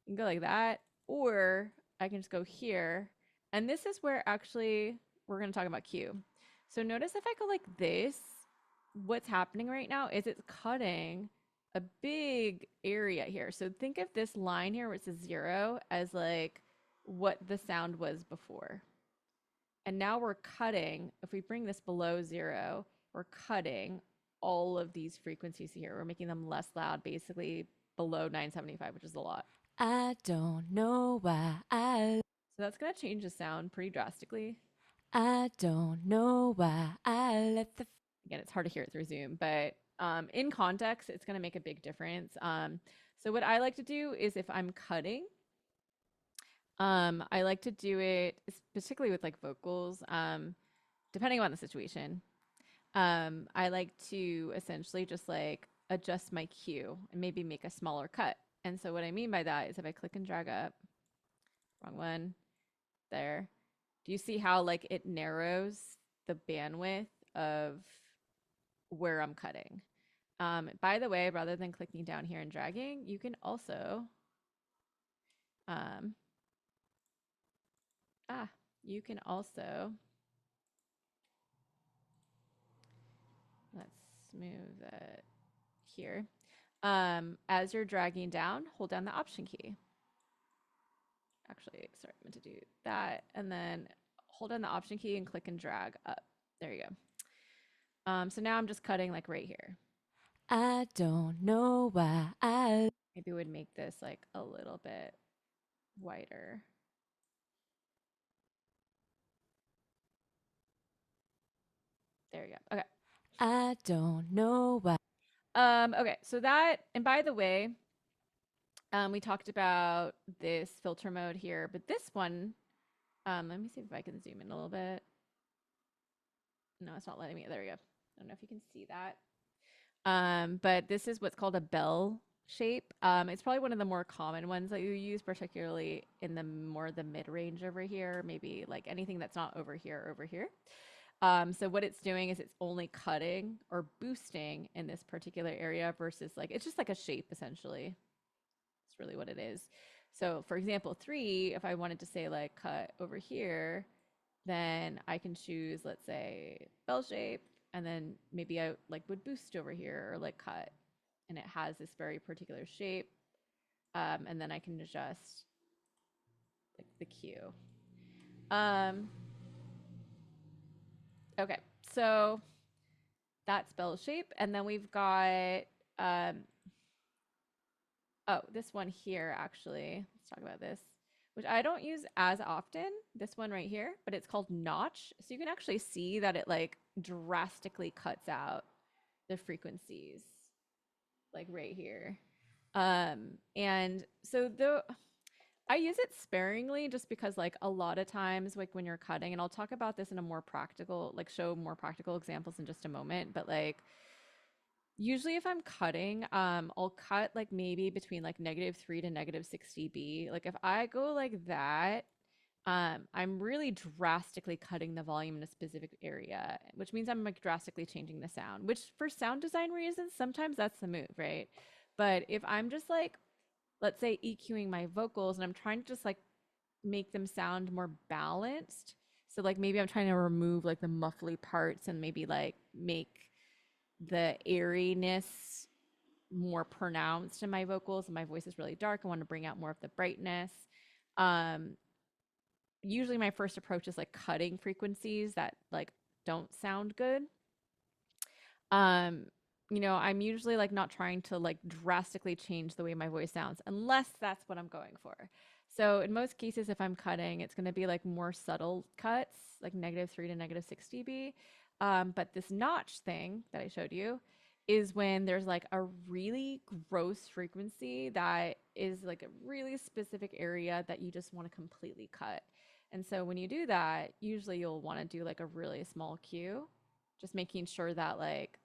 You can go like that, or I can just go here. And this is where actually we're going to talk about Q. So notice if I go like this, what's happening right now is it's cutting a big area here. So think of this line here where it says 0 as like what the sound was before. And now we're cutting, if we bring this below 0, we're cutting all of these frequencies here. We're making them less loud, basically below 975, which is a lot. I don't know why I. So that's going to change the sound pretty drastically. I don't know why I let the. Again, it's hard to hear it through Zoom, but in context, it's going to make a big difference. So what I like to do is if I'm cutting, I like to do it particularly with like vocals, depending on the situation. I like to essentially just like adjust my Q and maybe make a smaller cut. And so what I mean by that is if I click and drag up, wrong one, there, do you see how like it narrows the bandwidth of where I'm cutting? By the way, rather than clicking down here and dragging, you can also you can also, let's move that here. As you're dragging down, hold down the Option key. Actually, sorry, I meant to do that. And then hold down the Option key and click and drag up. There you go. So now I'm just cutting like right here. I don't know why I Maybe it would make this like a little bit wider. There you go. Okay. I don't know why. Okay, so that, and by the way, we talked about this filter mode here, but this one, let me see if I can zoom in a little bit. No, it's not letting me. There we go. I don't know if you can see that. But this is what's called a bell shape. It's probably one of the more common ones that you use, particularly in the mid range over here, maybe like anything that's not over here, over here. So what it's doing is it's only cutting or boosting in this particular area versus like, it's just like a shape essentially. It's really what it is. So for example, 3, if I wanted to say like cut over here, then I can choose, let's say, bell shape, and then maybe I like would boost over here or like cut, and it has this very particular shape. And then I can adjust like the Q. Okay, so that's bell shape, and then we've got oh, this one here actually. Let's talk about this, which I don't use as often, this one right here, but it's called notch. So you can actually see that it like drastically cuts out the frequencies like right here. And so though I use it sparingly just because like a lot of times like when you're cutting, and I'll talk about this in a more practical, like show more practical examples in just a moment, but like usually if I'm cutting, I'll cut like maybe between like -3 to -6 dB. Like if I go like that, I'm really drastically cutting the volume in a specific area, which means I'm like drastically changing the sound, which for sound design reasons, sometimes that's the move, right? But if I'm just like, let's say EQing my vocals and I'm trying to just like make them sound more balanced. So like maybe I'm trying to remove like the muffly parts and maybe like make the airiness more pronounced in my vocals and my voice is really dark. I want to bring out more of the brightness. Um, Usually my first approach is like cutting frequencies that like don't sound good. Um, I'm usually like not trying to like drastically change the way my voice sounds unless that's what I'm going for. So in most cases, if I'm cutting, it's going to be like more subtle cuts, like -3 to -6 dB. But this notch thing that I showed you is when there's like a really gross frequency that is like a really specific area that you just want to completely cut. And so when you do that, usually you'll want to do like a really small Q, just making sure that like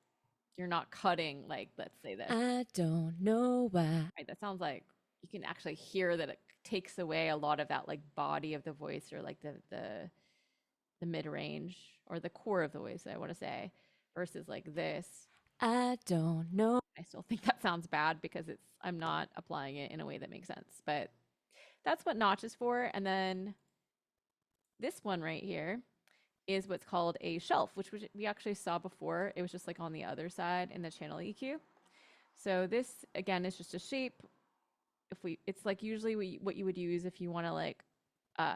you're not cutting like, let's say this. I don't know why. Right, that sounds like you can actually hear that it takes away a lot of that like body of the voice or like the mid range or the core of the voice, I want to say, versus like this. I don't know. I still think that sounds bad because I'm not applying it in a way that makes sense. But that's what notch is for. And then this one right here is what's called a shelf, which we actually saw before. It was just like on the other side in the channel EQ. So this again is just a shape. It's like usually what you would use if you want to like,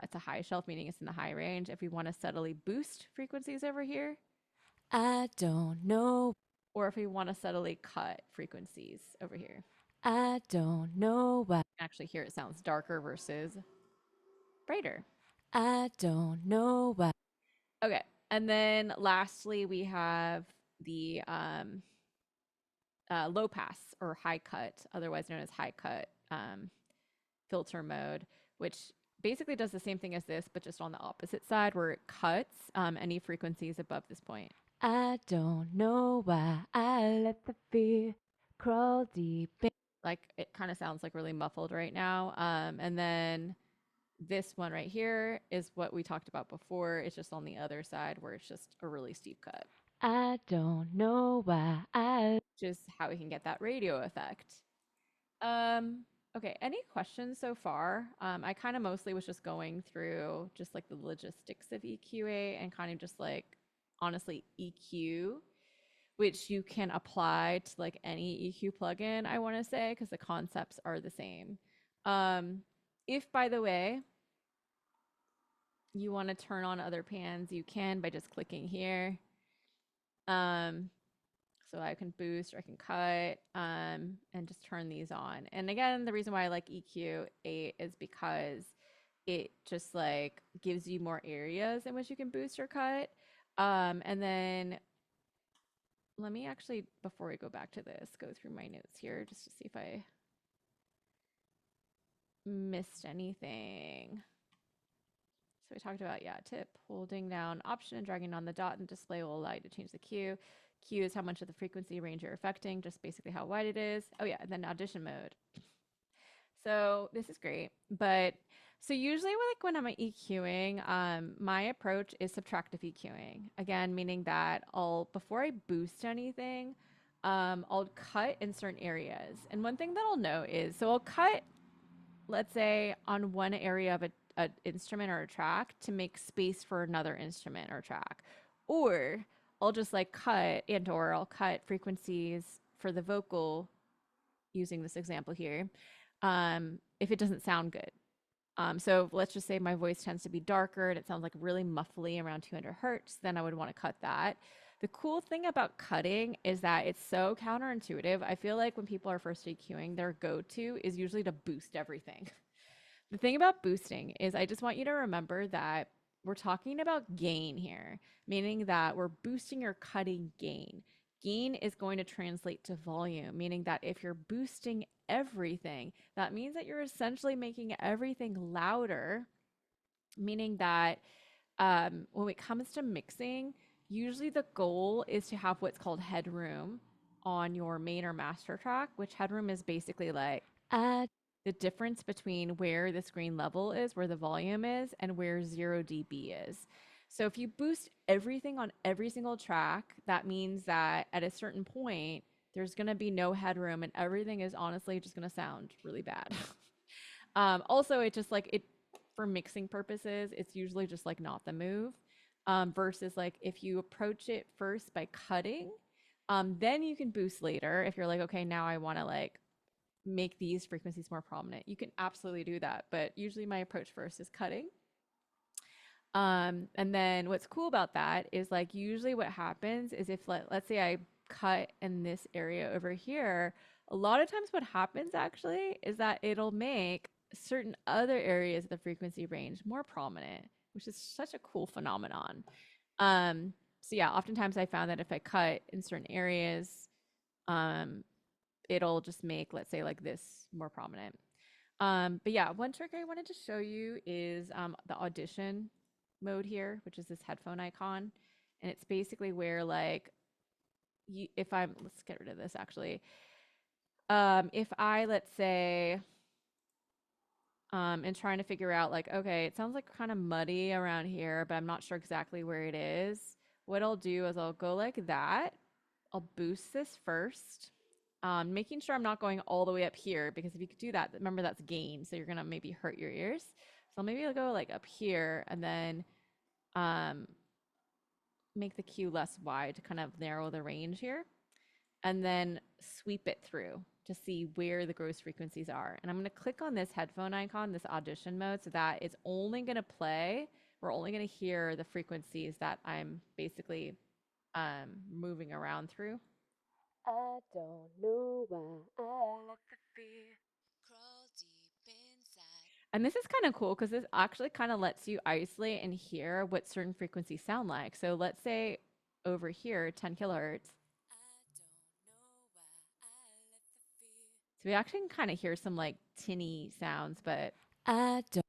it's a high shelf, meaning it's in the high range. If we want to subtly boost frequencies over here, I don't know. or if we want to subtly cut frequencies over here. I don't know why. Actually, here it sounds darker versus brighter. I don't know why. Okay, and then lastly, we have the low pass or high cut, otherwise known as high cut filter mode, which basically does the same thing as this, but just on the opposite side where it cuts any frequencies above this point. I don't know why I let the fear crawl deep in. Like it kind of sounds like really muffled right now. And then this one right here is what we talked about before. It's just on the other side where it's just a really steep cut. I don't know why just how we can get that radio effect. Okay, any questions so far? I kind of mostly was just going through just like the logistics of EQA and kind of just like honestly EQ, which you can apply to like any EQ plugin, I want to say, because the concepts are the same. If, by the way, you want to turn on other pans, you can by just clicking here. So I can boost or I can cut and just turn these on. And again, the reason why I like EQ 8 is because it just like gives you more areas in which you can boost or cut. And then let me actually, before we go back to this, go through my notes here just to see if I missed anything. So we talked about, yeah, tip, holding down Option and dragging on the dot and display will allow you to change the Q. Q is how much of the frequency range you're affecting, just basically how wide it is. Oh yeah, and then audition mode. So this is great, but so usually like when I'm EQing, my approach is subtractive EQing. Again, meaning that before I boost anything, I'll cut in certain areas. And one thing that I'll know is, so I'll cut, let's say, on one area of a instrument or a track to make space for another instrument or track, or I'll just like cut or I'll cut frequencies for the vocal using this example here, if it doesn't sound good. So let's just say my voice tends to be darker and it sounds like really muffly around 200 hertz, then I would want to cut that. The cool thing about cutting is that it's so counterintuitive. I feel like when people are first EQing, their go-to is usually to boost everything. The thing about boosting is I just want you to remember that we're talking about gain here, meaning that we're boosting or cutting gain. Gain is going to translate to volume, meaning that if you're boosting everything, that means that you're essentially making everything louder, meaning that when it comes to mixing, usually the goal is to have what's called headroom on your main or master track, which headroom is basically like the difference between where the screen level is, where the volume is, and where 0 dB is. So if you boost everything on every single track, that means that at a certain point, there's going to be no headroom and everything is honestly just going to sound really bad. Also, it just like it for mixing purposes, it's usually just like not the move. Versus like if you approach it first by cutting, then you can boost later. If you're like, okay, now I want to like make these frequencies more prominent, you can absolutely do that. But usually my approach first is cutting. And then what's cool about that is like usually what happens is if let's say I cut in this area over here, a lot of times what happens actually is that it'll make certain other areas of the frequency range more prominent, which is such a cool phenomenon. So yeah, oftentimes I found that if I cut in certain areas, it'll just make, let's say, like this more prominent. But yeah, one trick I wanted to show you is the audition mode here, which is this headphone icon. And it's basically where like let's get rid of this actually. If I, let's say, and trying to figure out like, okay, it sounds like kind of muddy around here, but I'm not sure exactly where it is. What I'll do is I'll go like that. I'll boost this first, making sure I'm not going all the way up here, because if you could do that, remember that's gain. So you're going to maybe hurt your ears. So maybe I'll go like up here and then make the Q less wide to kind of narrow the range here, and then sweep it through to see where the gross frequencies are. And I'm going to click on this headphone icon, this audition mode, so that it's only going to play, we're only going to hear the frequencies that I'm basically moving around through. I don't know why I let the fear crawl deep inside. And this is kind of cool because this actually kind of lets you isolate and hear what certain frequencies sound like. So let's say over here, 10 kilohertz. So we actually can kind of hear some like tinny sounds, but I don't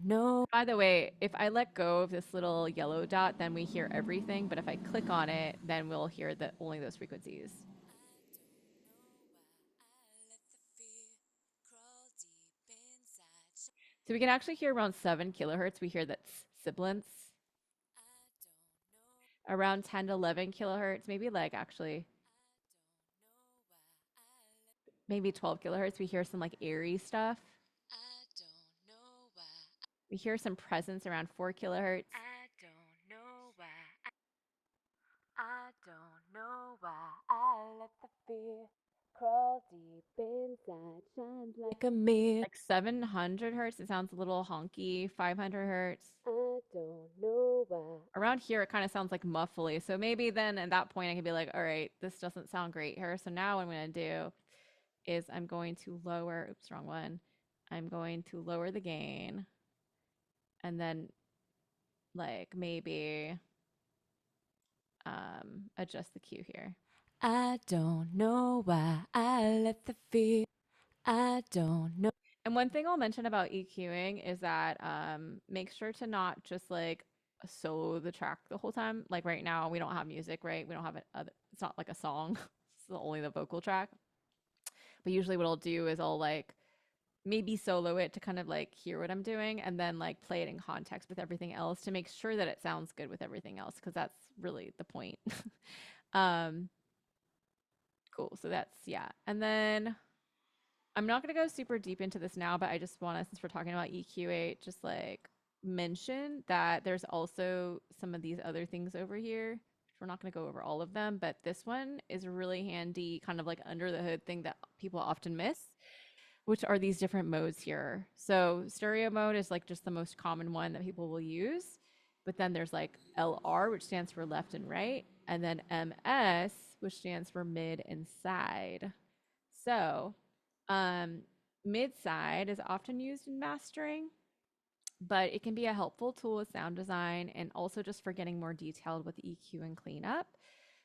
know. by the way, if I let go of this little yellow dot, then we hear everything. But if I click on it, then we'll hear only those frequencies. So we can actually hear around 7 kilohertz. We hear that sibilance. around 10 to 11 kilohertz, maybe like actually maybe 12 kilohertz. We hear some like airy stuff. We hear some presence around 4 kilohertz. I don't know why. I don't know why I let the fear crawl deep inside, shines like a mirror. Like 700 hertz, it sounds a little honky. 500 hertz. I don't know why. Around here, it kind of sounds like muffly. So maybe then at that point, I can be like, all right, this doesn't sound great here. So now what I'm going to do is I'm going to lower, oops, wrong one. I'm going to lower the gain and then like maybe adjust the Q here. I don't know why I let the fear. I don't know. And one thing I'll mention about EQing is that make sure to not just like solo the track the whole time. Like right now, we don't have music, right? We don't have it's not like a song. It's only the vocal track. But usually what I'll do is I'll like maybe solo it to kind of like hear what I'm doing and then like play it in context with everything else to make sure that it sounds good with everything else because that's really the point. um cool. So that's yeah. And then I'm not going to go super deep into this now, but I just want to, since we're talking about EQ8, just like mention that there's also some of these other things over here. We're not going to go over all of them, but this one is a really handy kind of like under the hood thing that people often miss, which are these different modes here. So stereo mode is like just the most common one that people will use. But then there's like LR, which stands for left and right, and then MS, which stands for mid and side. So mid side is often used in mastering, but it can be a helpful tool with sound design and also just for getting more detailed with EQ and cleanup.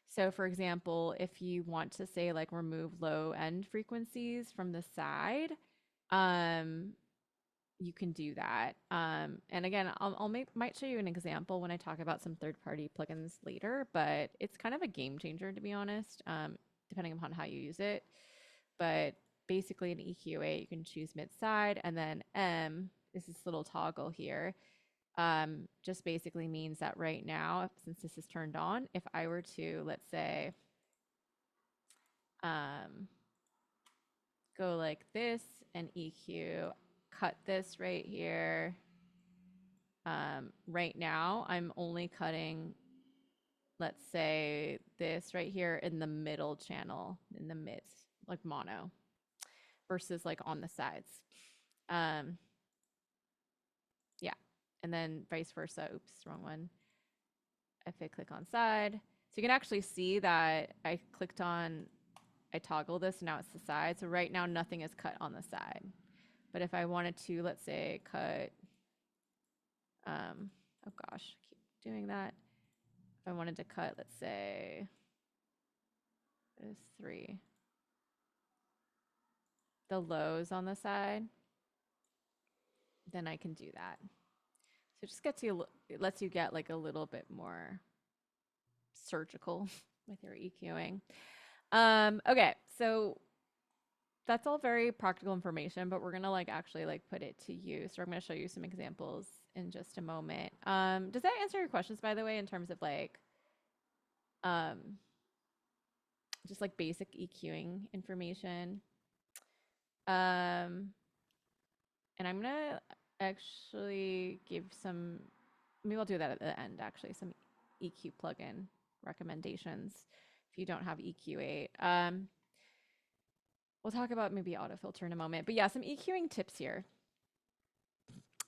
So for example, if you want to say like remove low end frequencies from the side, you can do that. And again, might show you an example when I talk about some third-party plugins later, but it's kind of a game changer to be honest, depending upon how you use it. But basically in EQ8, you can choose mid-side, and then M is this little toggle here. Just basically means that right now, since this is turned on, if I were to, let's say, go like this and EQ, cut this right here. Right now, I'm only cutting, let's say, this right here in the middle channel, in the mids, like mono, versus like on the sides. Yeah, and then vice versa. Oops, wrong one. If I click on side, so you can actually see that I clicked on, I toggle this, now it's the side. So right now nothing is cut on the side. But if I wanted to, let's say, cut, oh gosh, I keep doing that. If I wanted to cut, let's say, there's 3, the lows on the side, then I can do that. So it just gets you, it lets you get like a little bit more surgical with your EQing. Okay, so that's all very practical information, but we're gonna like actually like put it to use. So I'm gonna show you some examples in just a moment. Does that answer your questions, by the way, in terms of like just like basic EQing information? And I'm gonna actually give some, maybe I'll do that at the end actually, some EQ plugin recommendations if you don't have EQ8. We'll talk about maybe auto filter in a moment, but yeah, some EQing tips here.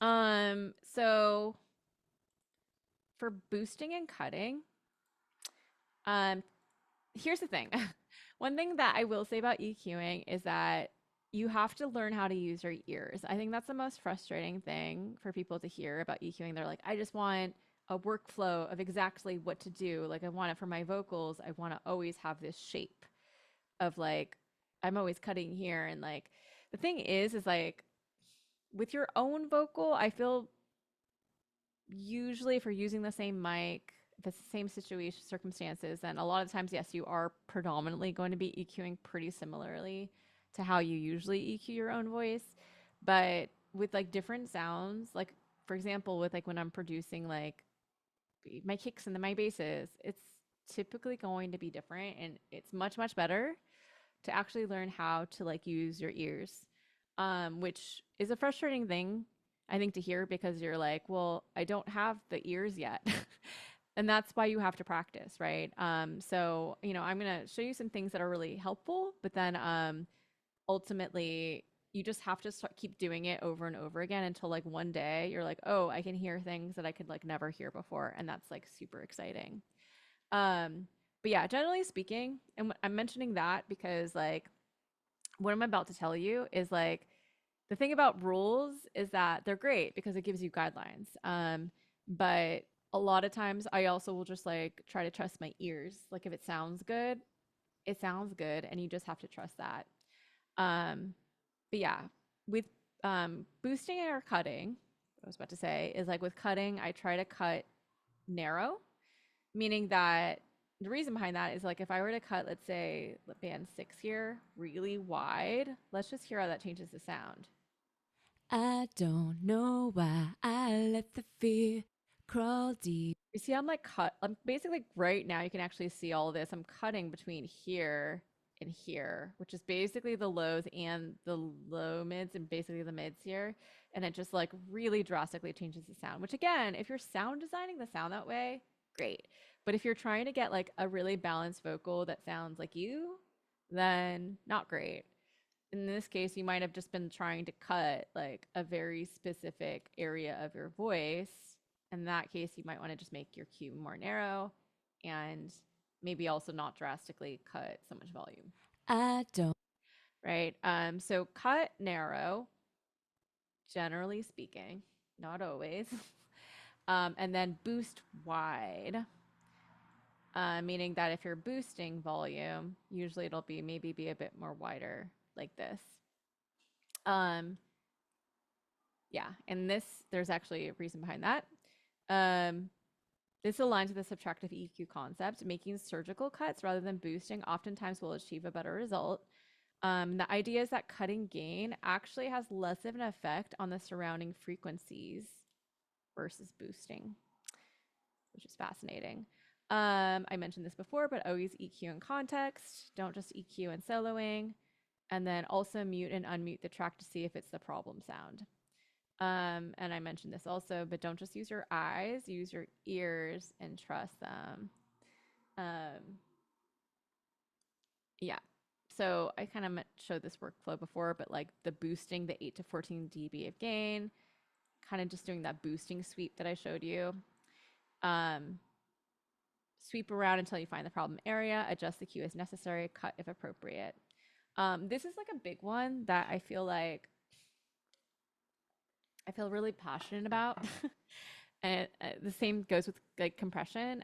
So for boosting and cutting, here's the thing. One thing that I will say about EQing is that you have to learn how to use your ears. I think that's the most frustrating thing for people to hear about EQing. They're like, I just want a workflow of exactly what to do. Like I want it for my vocals. I want to always have this shape of like, I'm always cutting here. And like, the thing is like with your own vocal, I feel usually if you're using the same mic, if it's the same situation, circumstances, then a lot of times, yes, you are predominantly going to be EQing pretty similarly to how you usually EQ your own voice. But with like different sounds, like for example, with like when I'm producing like my kicks and then my basses, it's typically going to be different, and it's much, much better to actually learn how to like use your ears, which is a frustrating thing, I think, to hear because you're like, well, I don't have the ears yet. And that's why you have to practice, right? So, I'm going to show you some things that are really helpful, but then ultimately, you just have to keep doing it over and over again until like one day you're like, oh, I can hear things that I could like never hear before. And that's like super exciting. But yeah, generally speaking, and I'm mentioning that because like what I'm about to tell you is like the thing about rules is that they're great because it gives you guidelines. But a lot of times I also will just like try to trust my ears. Like if it sounds good, it sounds good, and you just have to trust that. Um, but yeah, with boosting or cutting, what I was about to say is like with cutting, I try to cut narrow, meaning that the reason behind that is like if I were to cut, let's say, band 6 here really wide, let's just hear how that changes the sound. I don't know why I let the fear crawl deep. You see, I'm basically right now, you can actually see all of this. I'm cutting between here and here, which is basically the lows and the low mids and basically the mids here. And it just like really drastically changes the sound, which again, if you're sound designing the sound that way, great. But if you're trying to get like a really balanced vocal that sounds like you, then not great. In this case, you might have just been trying to cut like a very specific area of your voice. In that case, you might want to just make your cue more narrow and maybe also not drastically cut so much volume. I don't. Right. So cut narrow, generally speaking, not always. And then boost wide, meaning that if you're boosting volume, usually it'll be maybe be a bit more wider like this. Yeah, and there's actually a reason behind that. This aligns with the subtractive EQ concept. Making surgical cuts rather than boosting oftentimes will achieve a better result. The idea is that cutting gain actually has less of an effect on the surrounding frequencies versus boosting, which is fascinating. I mentioned this before, but always EQ in context. Don't just EQ in soloing. And then also mute and unmute the track to see if it's the problem sound. And I mentioned this also, but don't just use your eyes, use your ears and trust them. Yeah. So I kind of showed this workflow before, but like the boosting the 8 to 14 dB of gain, kind of just doing that boosting sweep that I showed you. Sweep around until you find the problem area, adjust the cue as necessary, cut if appropriate. This is like a big one that I feel really passionate about. And the same goes with like compression.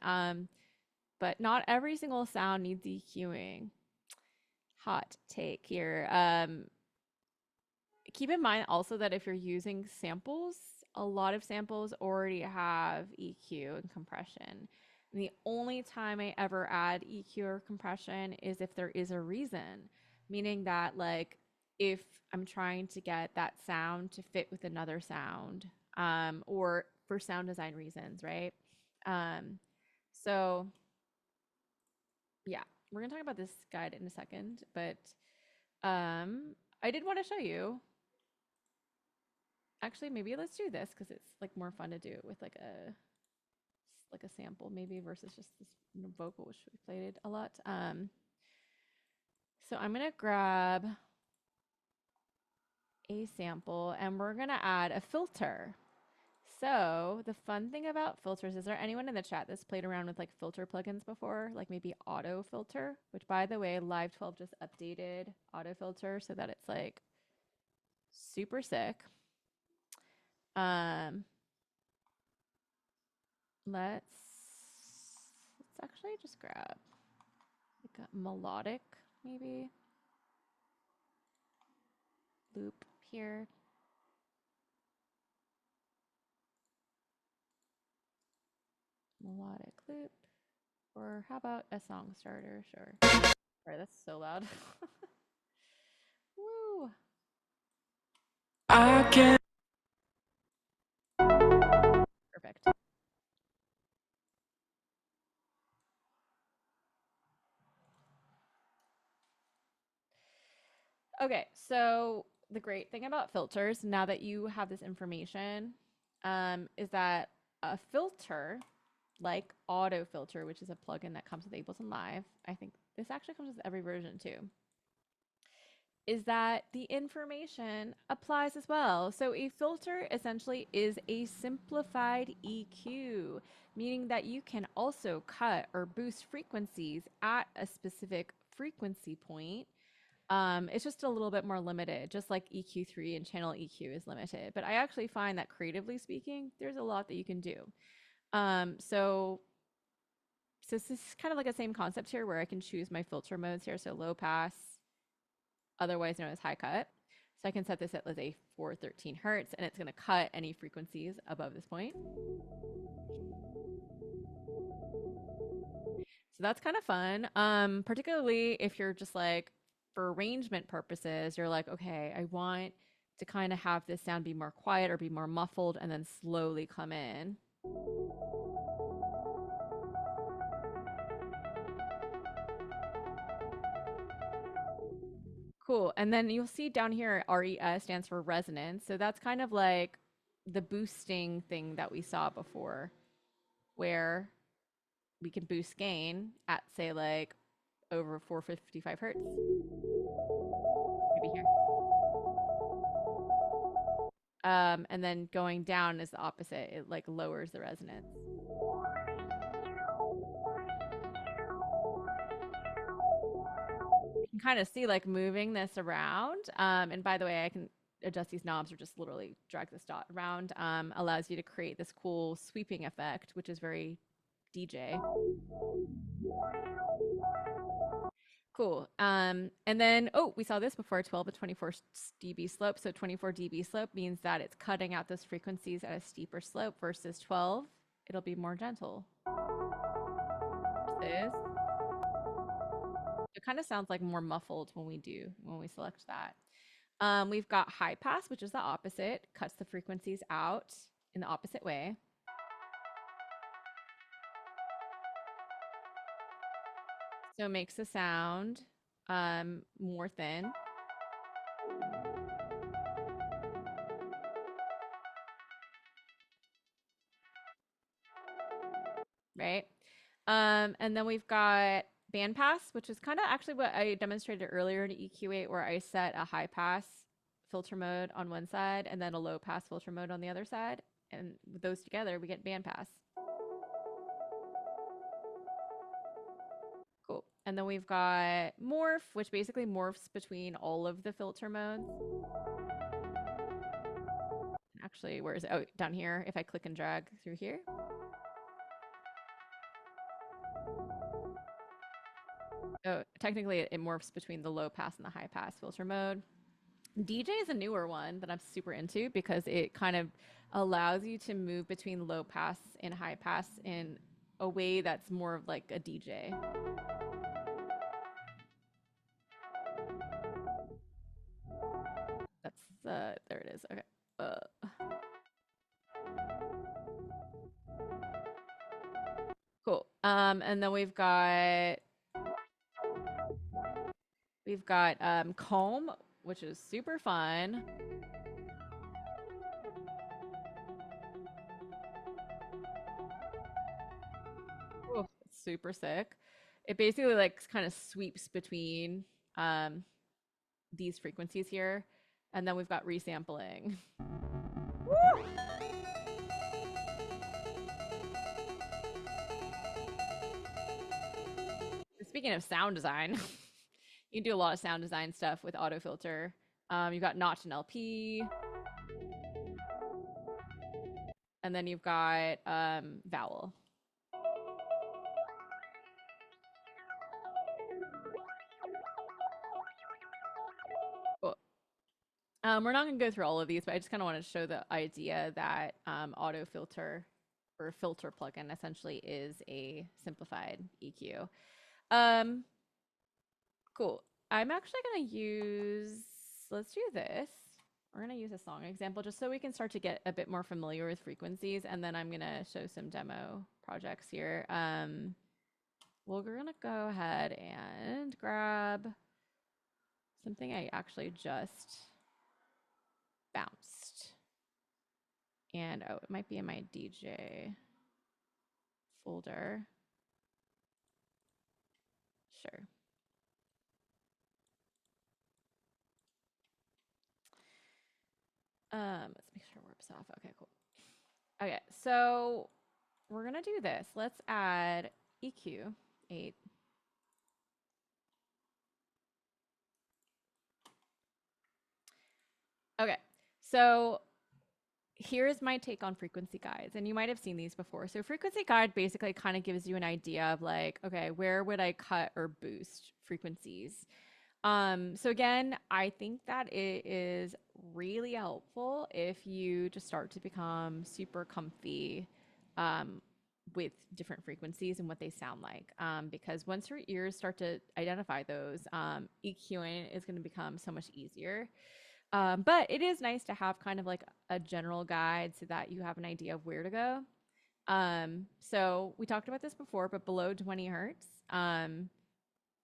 But not every single sound needs EQing. Hot take here. Keep in mind also that if you're using samples, a lot of samples already have EQ and compression. And the only time I ever add EQ or compression is if there is a reason, meaning that like if I'm trying to get that sound to fit with another sound, or for sound design reasons, right? So yeah, we're gonna talk about this guide in a second, but I did want to show you. Actually, maybe let's do this because it's like more fun to do it with like a sample maybe versus just this vocal, which we played a lot. So I'm gonna grab a sample and we're gonna add a filter. So the fun thing about filters, is there anyone in the chat that's played around with like filter plugins before? Like maybe auto filter, which by the way, Live 12 just updated auto filter so that it's like super sick. Let's actually just grab like a melodic maybe loop here. Melodic loop. Or how about a song starter? Sure. Sorry, that's so loud. Woo. I can. Perfect. Okay, so the great thing about filters, now that you have this information, is that a filter like Auto Filter, which is a plugin that comes with Ableton Live, I think this actually comes with every version too, is that the information applies as well. So a filter essentially is a simplified EQ, meaning that you can also cut or boost frequencies at a specific frequency point. It's just a little bit more limited, just like EQ3 and channel EQ is limited. But I actually find that creatively speaking, there's a lot that you can do. So this is kind of like the same concept here where I can choose my filter modes here. So low pass, otherwise known as high cut. So I can set this at, let's say, 413 hertz, and it's going to cut any frequencies above this point. So that's kind of fun, particularly if you're just like, for arrangement purposes, you're like, okay, I want to kind of have this sound be more quiet or be more muffled and then slowly come in. Cool. And then you'll see down here, RES stands for resonance. So that's kind of like the boosting thing that we saw before, where we can boost gain at, say, like over 455 hertz. Maybe here. And then going down is the opposite. It like lowers the resonance. You can kind of see like moving this around. And by the way, I can adjust these knobs or just literally drag this dot around. Allows you to create this cool sweeping effect, which is very DJ. Cool. And then, oh, we saw this before, 12 to 24 dB slope. So 24 dB slope means that it's cutting out those frequencies at a steeper slope versus 12. It'll be more gentle. This. It kind of sounds like more muffled when we select that. We've got high pass, which is the opposite, cuts the frequencies out in the opposite way. So it makes the sound more thin. Right? And then we've got band pass, which is kind of actually what I demonstrated earlier in EQ8, where I set a high pass filter mode on one side and then a low pass filter mode on the other side. And with those together, we get band pass. Cool. And then we've got morph, which basically morphs between all of the filter modes. Actually, where is it? Oh, down here. If I click and drag through here. Oh, technically it morphs between the low pass and the high pass filter mode. DJ is a newer one that I'm super into because it kind of allows you to move between low pass and high pass in a way that's more of like a DJ. That's there it is. Okay. Cool. And then we've got comb, which is super fun. Oh, it's super sick. It basically like kind of sweeps between these frequencies here. And then we've got resampling. Speaking of sound design, you can do a lot of sound design stuff with Auto Filter. You've got Notch and LP. And then you've got Vowel. Cool. We're not going to go through all of these, but I just kind of wanted to show the idea that Auto Filter or filter plugin essentially is a simplified EQ. Cool. I'm actually going to let's do this. We're going to use a song example just so we can start to get a bit more familiar with frequencies. And then I'm going to show some demo projects here. We're going to go ahead and grab something I actually just bounced. And oh, it might be in my DJ folder. Sure. Let's make sure warp's off. Okay, cool. Okay, so we're gonna do this. Let's add EQ 8. Okay, so here's my take on frequency guides, and you might have seen these before. So frequency guide basically kind of gives you an idea of like, okay, where would I cut or boost frequencies? So again, I think that it is really helpful if you just start to become super comfy with different frequencies and what they sound like. Because once your ears start to identify those, EQing is going to become so much easier. But it is nice to have kind of like a general guide so that you have an idea of where to go. So we talked about this before, but below 20 hertz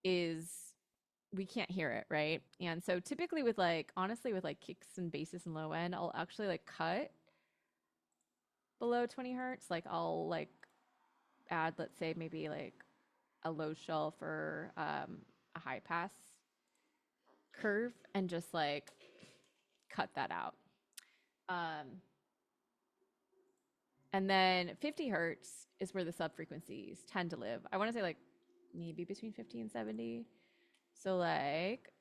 is we can't hear it, right? And so typically with like honestly with like kicks and basses and low end, I'll actually like cut below 20 hertz. Like I'll like add, let's say maybe like a low shelf or a high pass curve and just like cut that out. And then 50 hertz is where the sub frequencies tend to live. I want to say like maybe between 50 and 70. So like,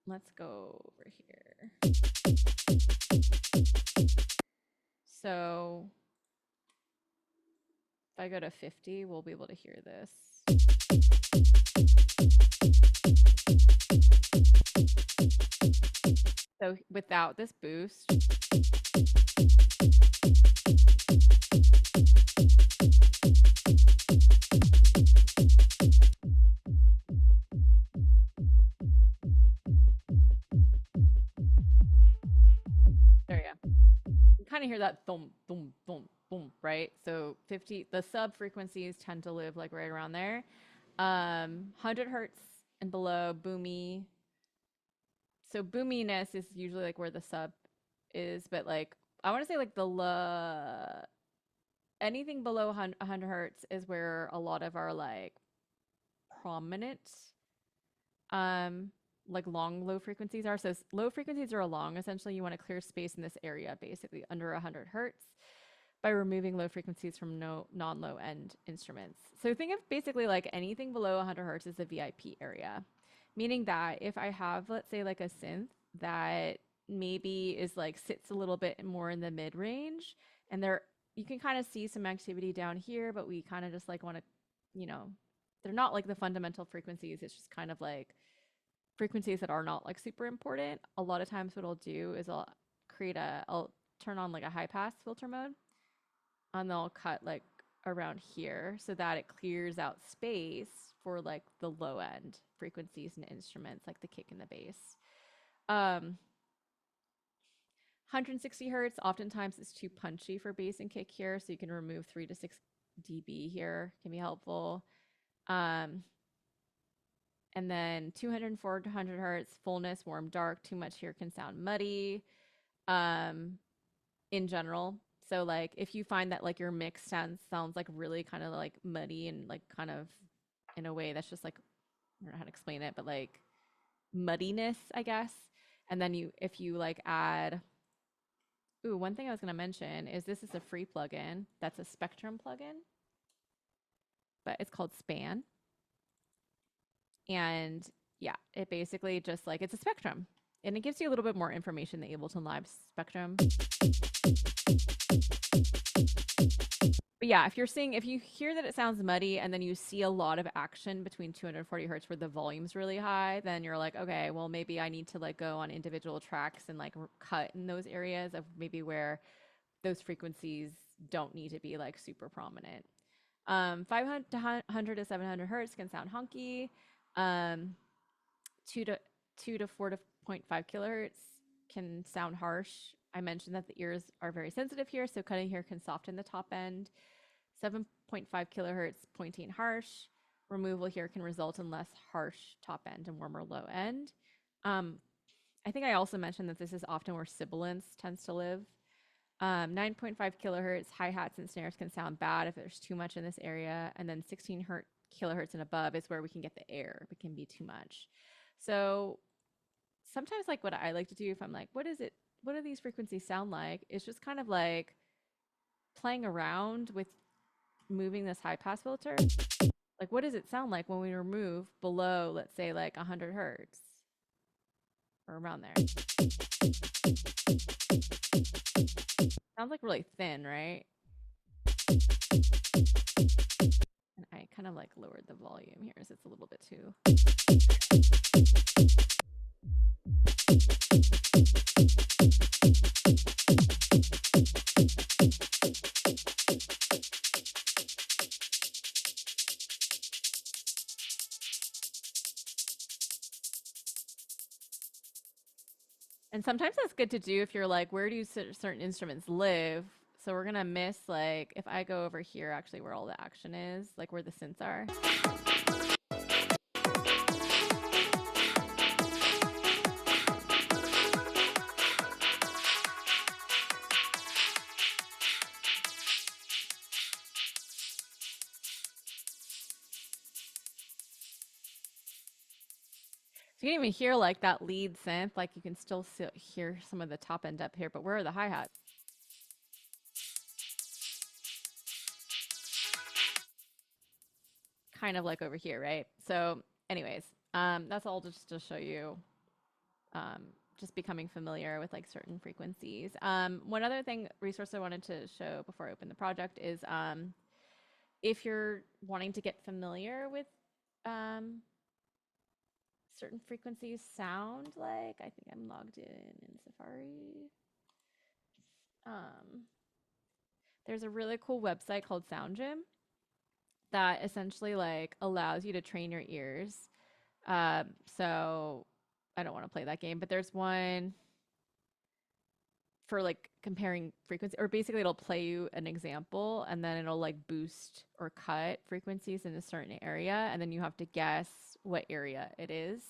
let's go over here. So if I go to 50, we'll be able to hear this. So without this boost, there you go. You kind of hear that thump, thump, thump, boom, right? So 50, the sub frequencies tend to live like right around there. 100 hertz and below, boomy. So boominess is usually like where the sub is, but like I want to say like anything below 100 hertz is where a lot of our like prominent like long low frequencies are. So low frequencies are long. Essentially, you want to clear space in this area, basically under 100 hertz, by removing low frequencies from non-low end instruments. So think of basically like anything below 100 hertz is a VIP area, meaning that if I have, let's say, like a synth that maybe is like sits a little bit more in the mid range, and there you can kind of see some activity down here, but we kind of just like want to, you know, they're not like the fundamental frequencies. It's just kind of like frequencies that are not like super important. A lot of times what I'll do is I'll turn on like a high pass filter mode, and they'll cut like around here so that it clears out space for like the low end frequencies and instruments like the kick and the bass. 160 hertz oftentimes is too punchy for bass and kick here, so you can remove 3 to 6 dB here, can be helpful. And then 200 400 hertz, fullness, warm, dark, too much here can sound muddy in general. So like if you find that like your mix sounds like really kind of like muddy and like kind of in a way that's just like, I don't know how to explain it, but like muddiness, I guess. And then if you like add, ooh, one thing I was going to mention is this is a free plugin. That's a Spectrum plugin, but it's called Span. And yeah, it basically just like, it's a spectrum and it gives you a little bit more information than Ableton Live Spectrum. But yeah, if you hear that it sounds muddy and then you see a lot of action between 240 hertz where the volume's really high, then you're like, okay, well, maybe I need to like go on individual tracks and like cut in those areas of maybe where those frequencies don't need to be like super prominent. 500 to 700 hertz can sound honky. 2 to 4.5 kilohertz can sound harsh. I mentioned that the ears are very sensitive here, so cutting here can soften the top end. 7.5 kilohertz, pointy and harsh. Removal here can result in less harsh top end and warmer low end. I think I also mentioned that this is often where sibilance tends to live. 9.5 kilohertz hi-hats and snares can sound bad if there's too much in this area, and then 16 kilohertz and above is where we can get the air. It can be too much. So sometimes, like, what I like to do if I'm like, what do these frequencies sound like, is just kind of like playing around with moving this high pass filter. Like, what does it sound like when we remove below, let's say, like 100 hertz or around there? Sounds like really thin, right? And I kind of like lowered the volume here, so it's a little bit too. And sometimes that's good to do if you're like, where do certain instruments live? So we're gonna miss, like, if I go over here, actually where all the action is, like where the synths are. So you can even hear like that lead synth, like you can still hear some of the top end up here, but where are the hi-hats? Kind of like over here, right? So anyways, that's all just to show you just becoming familiar with like certain frequencies. One other resource I wanted to show before I open the project is if you're wanting to get familiar with certain frequencies sound like, I think I'm logged in Safari. There's a really cool website called Sound Gym that essentially like allows you to train your ears. So I don't want to play that game, but there's one for like comparing frequency, or basically it'll play you an example and then it'll like boost or cut frequencies in a certain area, and then you have to guess what area it is.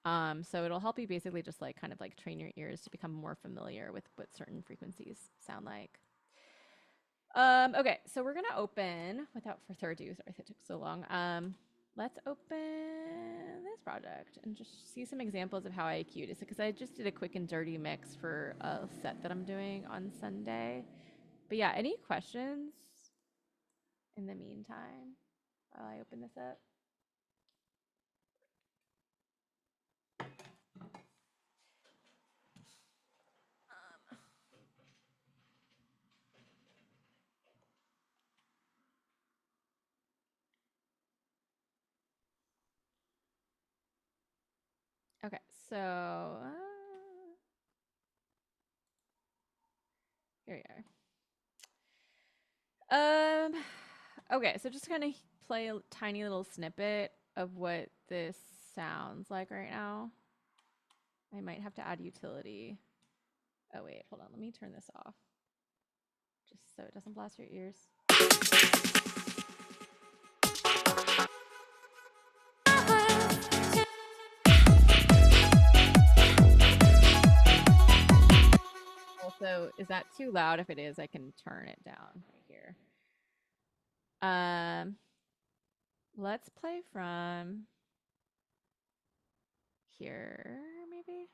So it'll help you basically just like kind of like train your ears to become more familiar with what certain frequencies sound like. Okay, so we're gonna open, without further ado, sorry it took so long. Let's open this project and just see some examples of how I EQ'd it, because I just did a quick and dirty mix for a set that I'm doing on Sunday. But yeah, any questions in the meantime while I open this up? Okay, so here we are. Okay, so just kind of play a tiny little snippet of what this sounds like right now. I might have to add utility. Oh wait, hold on, let me turn this off, just so it doesn't blast your ears. Also, is that too loud? If it is, I can turn it down right here. Let's play from here, maybe.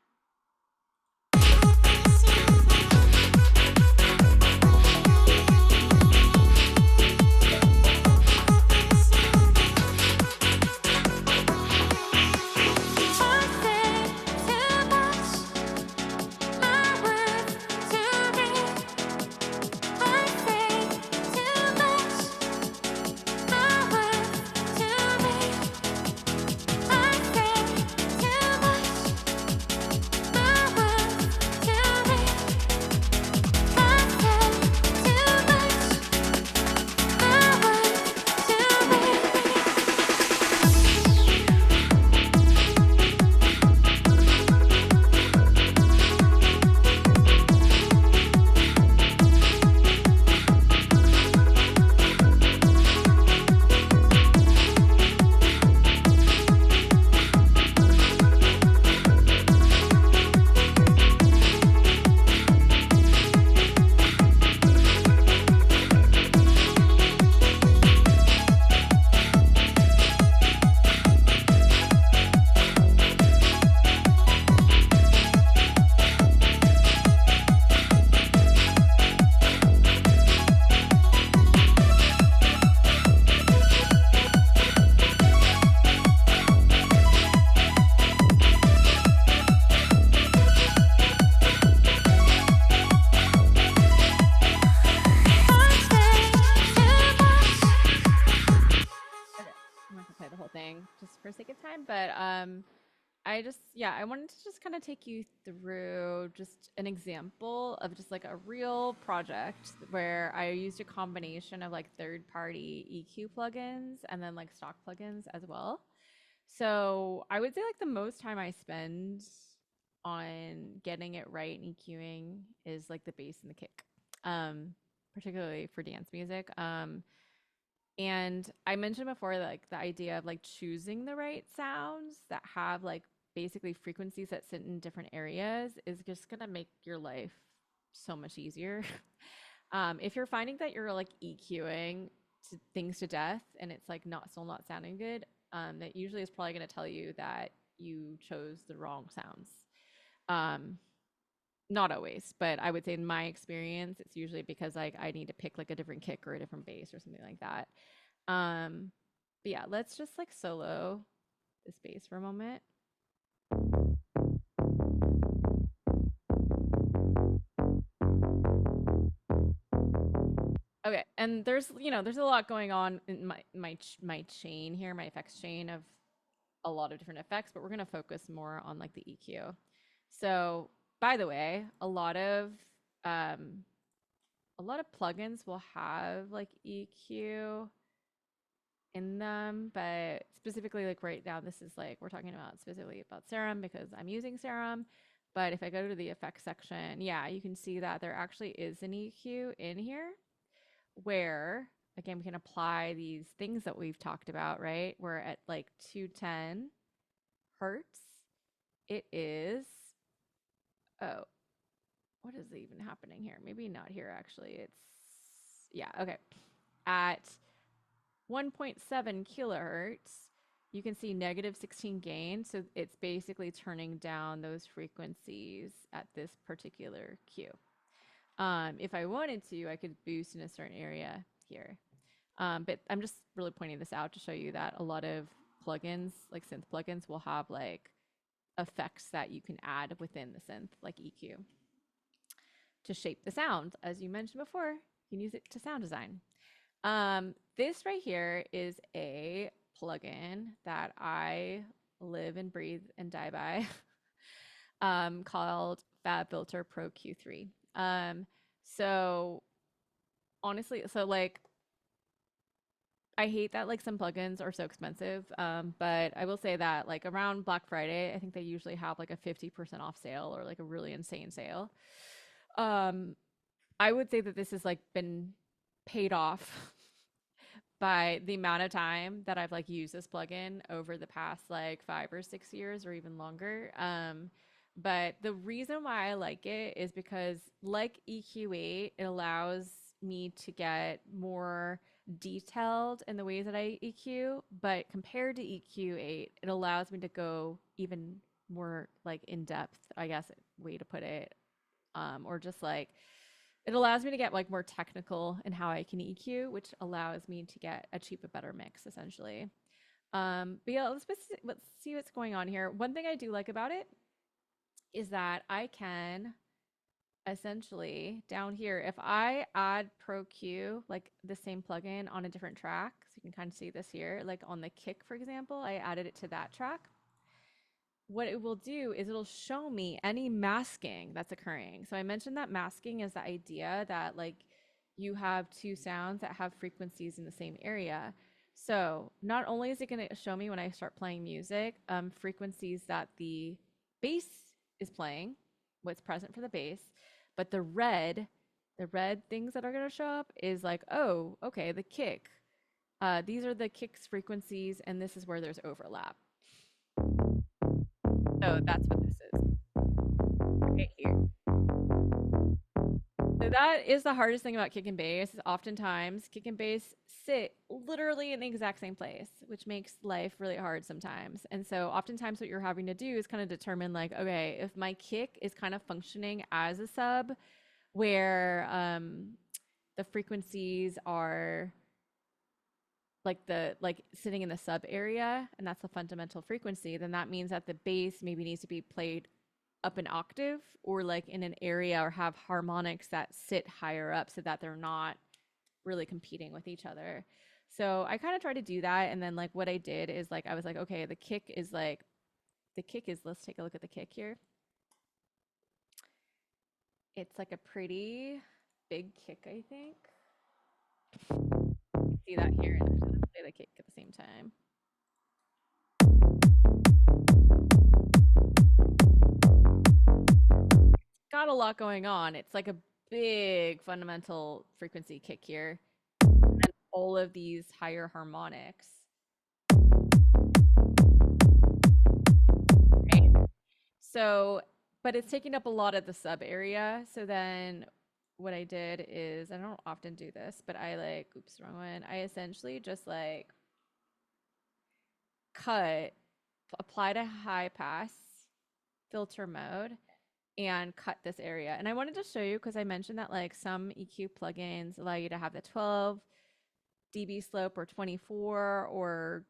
for sake of time, but I wanted to just kind of take you through just an example of just like a real project where I used a combination of like third-party EQ plugins and then like stock plugins as well. So I would say like the most time I spend on getting it right and EQing is like the bass and the kick, um, particularly for dance music. And I mentioned before like the idea of like choosing the right sounds that have like basically frequencies that sit in different areas is just gonna make your life so much easier. If you're finding that you're like EQing things to death and it's like not sounding good, that usually is probably gonna tell you that you chose the wrong sounds. Um, Not always, but I would say in my experience, it's usually because like I need to pick like a different kick or a different bass or something like that. Um, but yeah, let's just like solo this bass for a moment. Okay, and there's a lot going on in my chain here, my effects chain of a lot of different effects, but we're gonna focus more on like the EQ. So, by the way, um a lot of plugins will have like EQ in them, but specifically like right now, this is like we're talking about specifically about Serum because I'm using Serum. But if I go to the effects section, yeah, you can see that there actually is an EQ in here where again we can apply these things that we've talked about, right? We're at like 210 hertz. It is, oh, what is even happening here? Maybe not here actually. It's, yeah, okay. At 1.7 kilohertz, you can see negative 16 gain. So it's basically turning down those frequencies at this particular Q. If I wanted to, I could boost in a certain area here. But I'm just really pointing this out to show you that a lot of plugins, like synth plugins, will have like effects that you can add within the synth, like EQ, to shape the sound. As you mentioned before, you can use it to sound design. This right here is a plugin that I live and breathe and die by, called FabFilter Pro Q3. So honestly, so like I hate that like some plugins are so expensive. But I will say that like around Black Friday, I think they usually have like a 50% off sale or like a really insane sale. Um, I would say that this has like been paid off by the amount of time that I've like used this plugin over the past like 5 or 6 years or even longer. But the reason why I like it is because like EQ8, it allows me to get more detailed in the ways that I EQ, but compared to EQ8, it allows me to go even more like in depth, I guess, way to put it. Or just like it allows me to get like more technical in how I can EQ, which allows me to get achieve a better mix essentially. But yeah, let's see what's going on here. One thing I do like about it is that I can essentially down here, if I add Pro Q, like the same plugin on a different track, so you can kind of see this here, like on the kick, for example, I added it to that track. What it will do is it'll show me any masking that's occurring. So I mentioned that masking is the idea that like you have two sounds that have frequencies in the same area. So not only is it going to show me when I start playing music, frequencies that the bass is playing, what's present for the bass, but the red things that are going to show up is like, oh, okay, the kick. These are the kicks frequencies, and this is where there's overlap. So that's what this is right here. So that is the hardest thing about kick and bass. Is oftentimes kick and bass sit literally in the exact same place, which makes life really hard sometimes. And so oftentimes what you're having to do is kind of determine like, okay, if my kick is kind of functioning as a sub where the frequencies are like sitting in the sub area and that's the fundamental frequency, then that means that the bass maybe needs to be played up an octave or like in an area or have harmonics that sit higher up so that they're not really competing with each other. So I kind of tried to do that. And then like what I did is like, I was like, okay, the kick is, let's take a look at the kick here. It's like a pretty big kick, I think. You can see that here. And let's play the kick at the same time. Got a lot going on. It's like a big fundamental frequency kick here. And all of these higher harmonics. Right? So, but it's taking up a lot of the sub area. So then what I did is, I don't often do this, but I like, oops, wrong one. I essentially just like applied a high pass filter mode and cut this area. And I wanted to show you because I mentioned that like some EQ plugins allow you to have the 12 dB slope or 24 or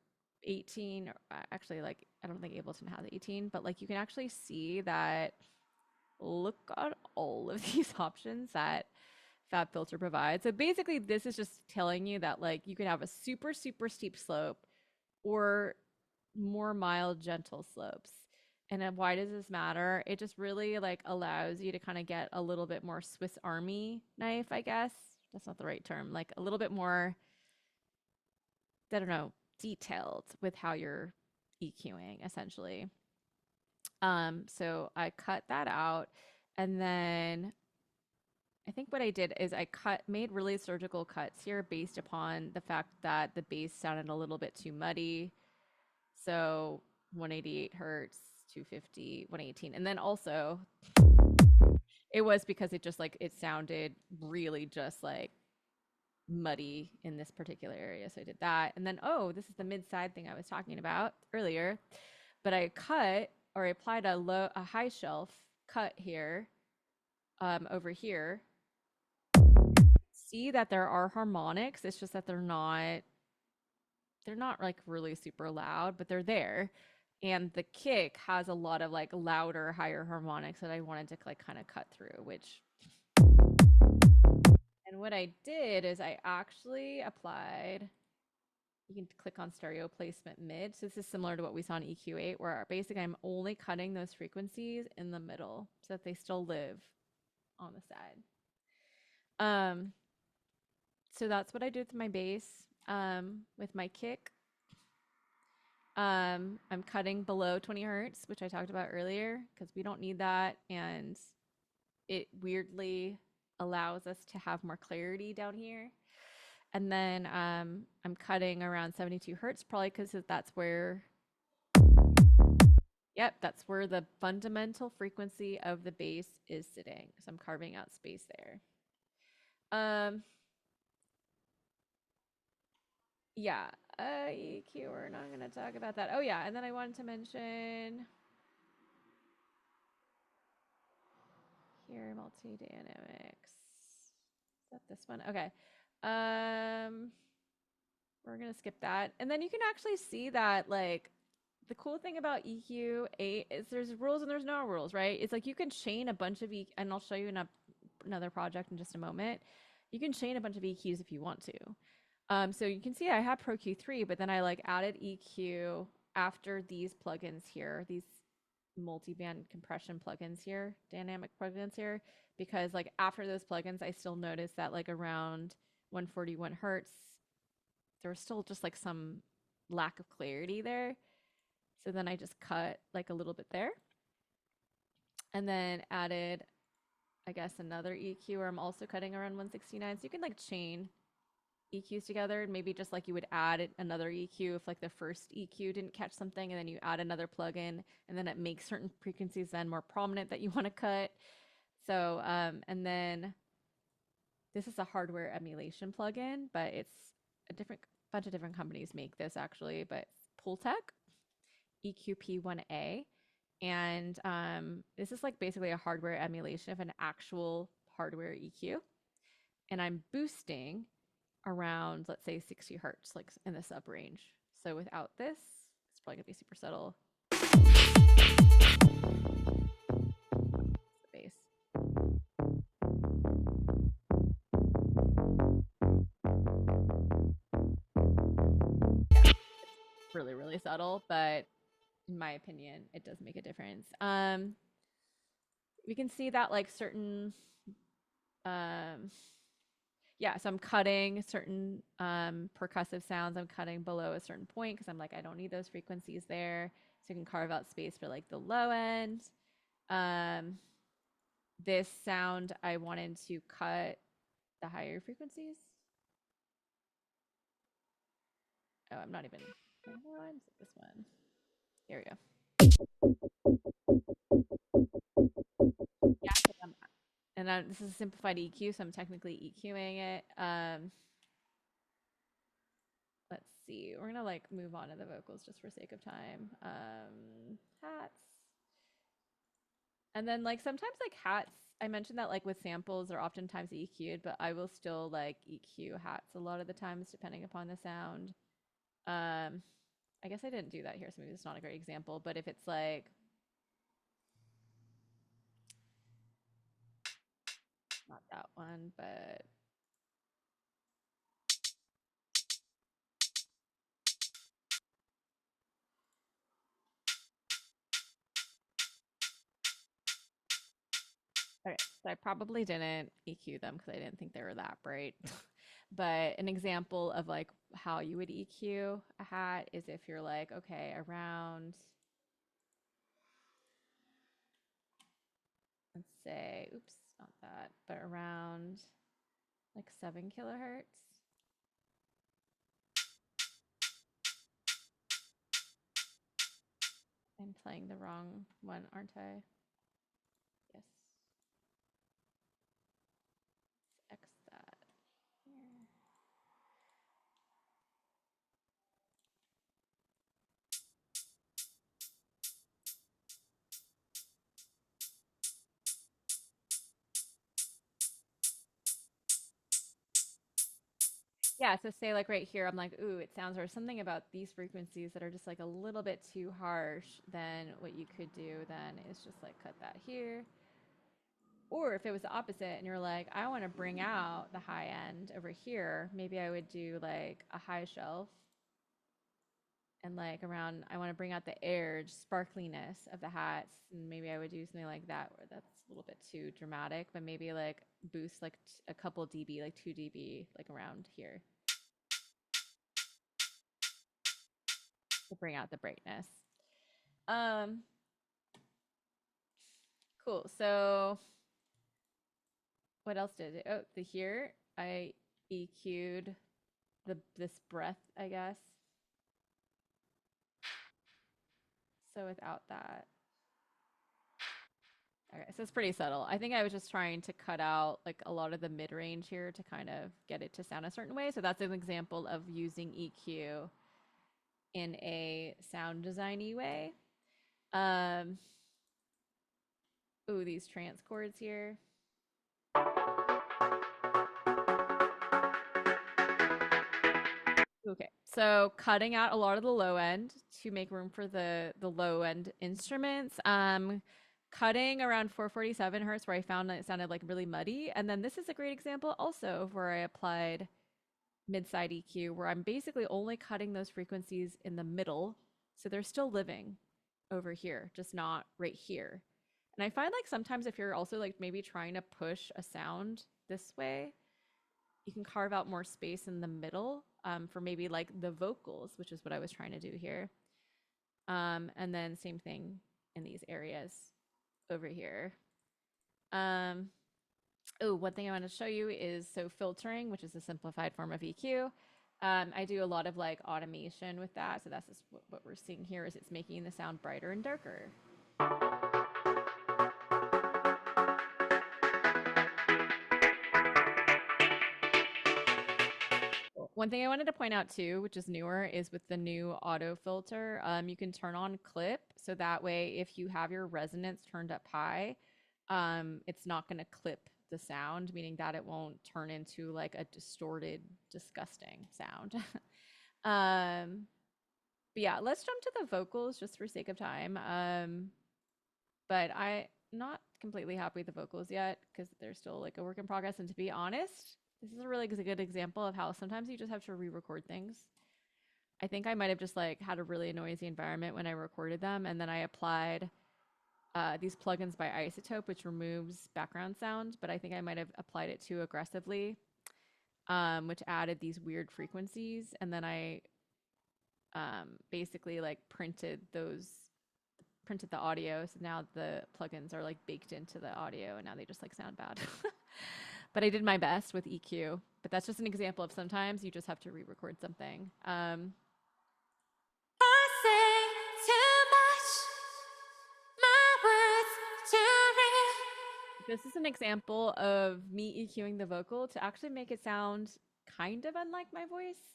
18. Actually, like I don't think Ableton has 18, but like you can actually see that. Look at all of these options that FabFilter provides. So basically, this is just telling you that like you can have a super, super steep slope or more mild, gentle slopes. And then why does this matter? It just really like allows you to kind of get a little bit more Swiss Army knife, I guess. That's not the right term. Like a little bit more, I don't know, detailed with how you're EQing essentially. So I cut that out, and then I think what I did is I made really surgical cuts here based upon the fact that the bass sounded a little bit too muddy. So 188 hertz, 250, 118. And then also it was because it just like, it sounded really just like muddy in this particular area. So I did that. And then, oh, this is the mid side thing I was talking about earlier. But I cut, or I applied a high shelf cut here, over here. See that there are harmonics. It's just that they're not like really super loud, but they're there. And the kick has a lot of like louder, higher harmonics that I wanted to like kind of cut through, which. And what I did is I actually applied, you can click on stereo placement mid. So this is similar to what we saw in EQ8, where basically I'm only cutting those frequencies in the middle so that they still live on the side. So that's what I did with my bass. With my kick, I'm cutting below 20 hertz, which I talked about earlier, because we don't need that. And it weirdly allows us to have more clarity down here. And then I'm cutting around 72 hertz, probably because that's where, yep, that's where the fundamental frequency of the bass is sitting. So I'm carving out space there. Yeah, EQ, we're not going to talk about that. Oh yeah, and then I wanted to mention here, multi-dynamics. Is that this one? Okay. We're going to skip that. And then you can actually see that like the cool thing about EQ8 is there's rules and there's no rules, right? It's like you can chain a bunch of and I'll show you in another project in just a moment. You can chain a bunch of EQs if you want to. So you can see I have Pro Q3, but then I like added EQ after these plugins here, these multi-band compression plugins here, dynamic plugins here, because like after those plugins, I still noticed that like around 141 hertz, there was still just like some lack of clarity there. So then I just cut like a little bit there and then added, I guess, another EQ where I'm also cutting around 169. So you can like chain EQs together, and maybe just like you would add another EQ if like the first EQ didn't catch something, and then you add another plugin, and then it makes certain frequencies then more prominent that you want to cut. So, and then this is a hardware emulation plugin, but it's a bunch of different companies make this actually, but Pultec EQP1A. And this is like basically a hardware emulation of an actual hardware EQ. And I'm boosting around, let's say 60 hertz, like in the sub range. So without this, it's probably gonna be super subtle. The bass. really, really subtle, but in my opinion, it does make a difference. We can see that like certain um yeah, so I'm cutting certain percussive sounds. I'm cutting below a certain point because I'm like, I don't need those frequencies there. So you can carve out space for like the low end. Um, this sound, I wanted to cut the higher frequencies. Oh, I'm not even. This one. Here we go. Yeah, and this is a simplified EQ, so I'm technically EQing it. Let's see. We're gonna like move on to the vocals just for sake of time. Hats. And then like sometimes like hats, I mentioned that like with samples they're oftentimes EQ'd, but I will still like EQ hats a lot of the times depending upon the sound. I guess I didn't do that here, so maybe it's not a great example, but if it's like not that one, but okay, so I probably didn't EQ them because I didn't think they were that bright. But an example of like how you would EQ a hat is if you're like, okay, around, let's say, oops, not that, but around like 7 kilohertz. I'm playing the wrong one, aren't I? Yes. Let's X that here. Yeah, so say like right here, I'm like, ooh, it sounds or something about these frequencies that are just like a little bit too harsh. Then what you could do then is just like cut that here. Or if it was the opposite and you're like, I want to bring out the high end over here, maybe I would do like a high shelf and like around, I want to bring out the edge, sparkliness of the hats. And maybe I would do something like that where that's a little bit too dramatic, but maybe like boost like a couple dB, like 2 dB, like around here to bring out the brightness. Um, cool. So what else did it? Oh, the here I EQ'd this breath, I guess. So without that. Okay, so it's pretty subtle. I think I was just trying to cut out like a lot of the mid range here to kind of get it to sound a certain way. So that's an example of using EQ in a sound designy way. Um, ooh, these trance chords here. Okay, so cutting out a lot of the low end to make room for the low end instruments. Cutting around 447 hertz where I found that it sounded like really muddy. And then this is a great example also of where I applied mid-side EQ where I'm basically only cutting those frequencies in the middle. So they're still living over here, just not right here. And I find like sometimes if you're also like maybe trying to push a sound this way, you can carve out more space in the middle for maybe like the vocals, which is what I was trying to do here. And then same thing in these areas over here. Oh, one thing I want to show you is so filtering, which is a simplified form of EQ. I do a lot of like automation with that. So that's just what we're seeing here is it's making the sound brighter and darker. One thing I wanted to point out too, which is newer, is with the new auto filter, you can turn on clip. So that way, if you have your resonance turned up high, it's not going to clip the sound, meaning that it won't turn into like a distorted, disgusting sound. But yeah, let's jump to the vocals just for sake of time. But I'm not completely happy with the vocals yet because they're still like a work in progress. And to be honest, this is a really good example of how sometimes you just have to re-record things. I think I might have just like had a really noisy environment when I recorded them, and then I applied these plugins by Isotope, which removes background sound, but I think I might have applied it too aggressively, which added these weird frequencies, and then I basically like printed the audio, so now the plugins are like baked into the audio, and now they just like sound bad. But I did my best with EQ. But that's just an example of sometimes you just have to re-record something. I say too much, my words too real. This is an example of me EQing the vocal to actually make it sound kind of unlike my voice.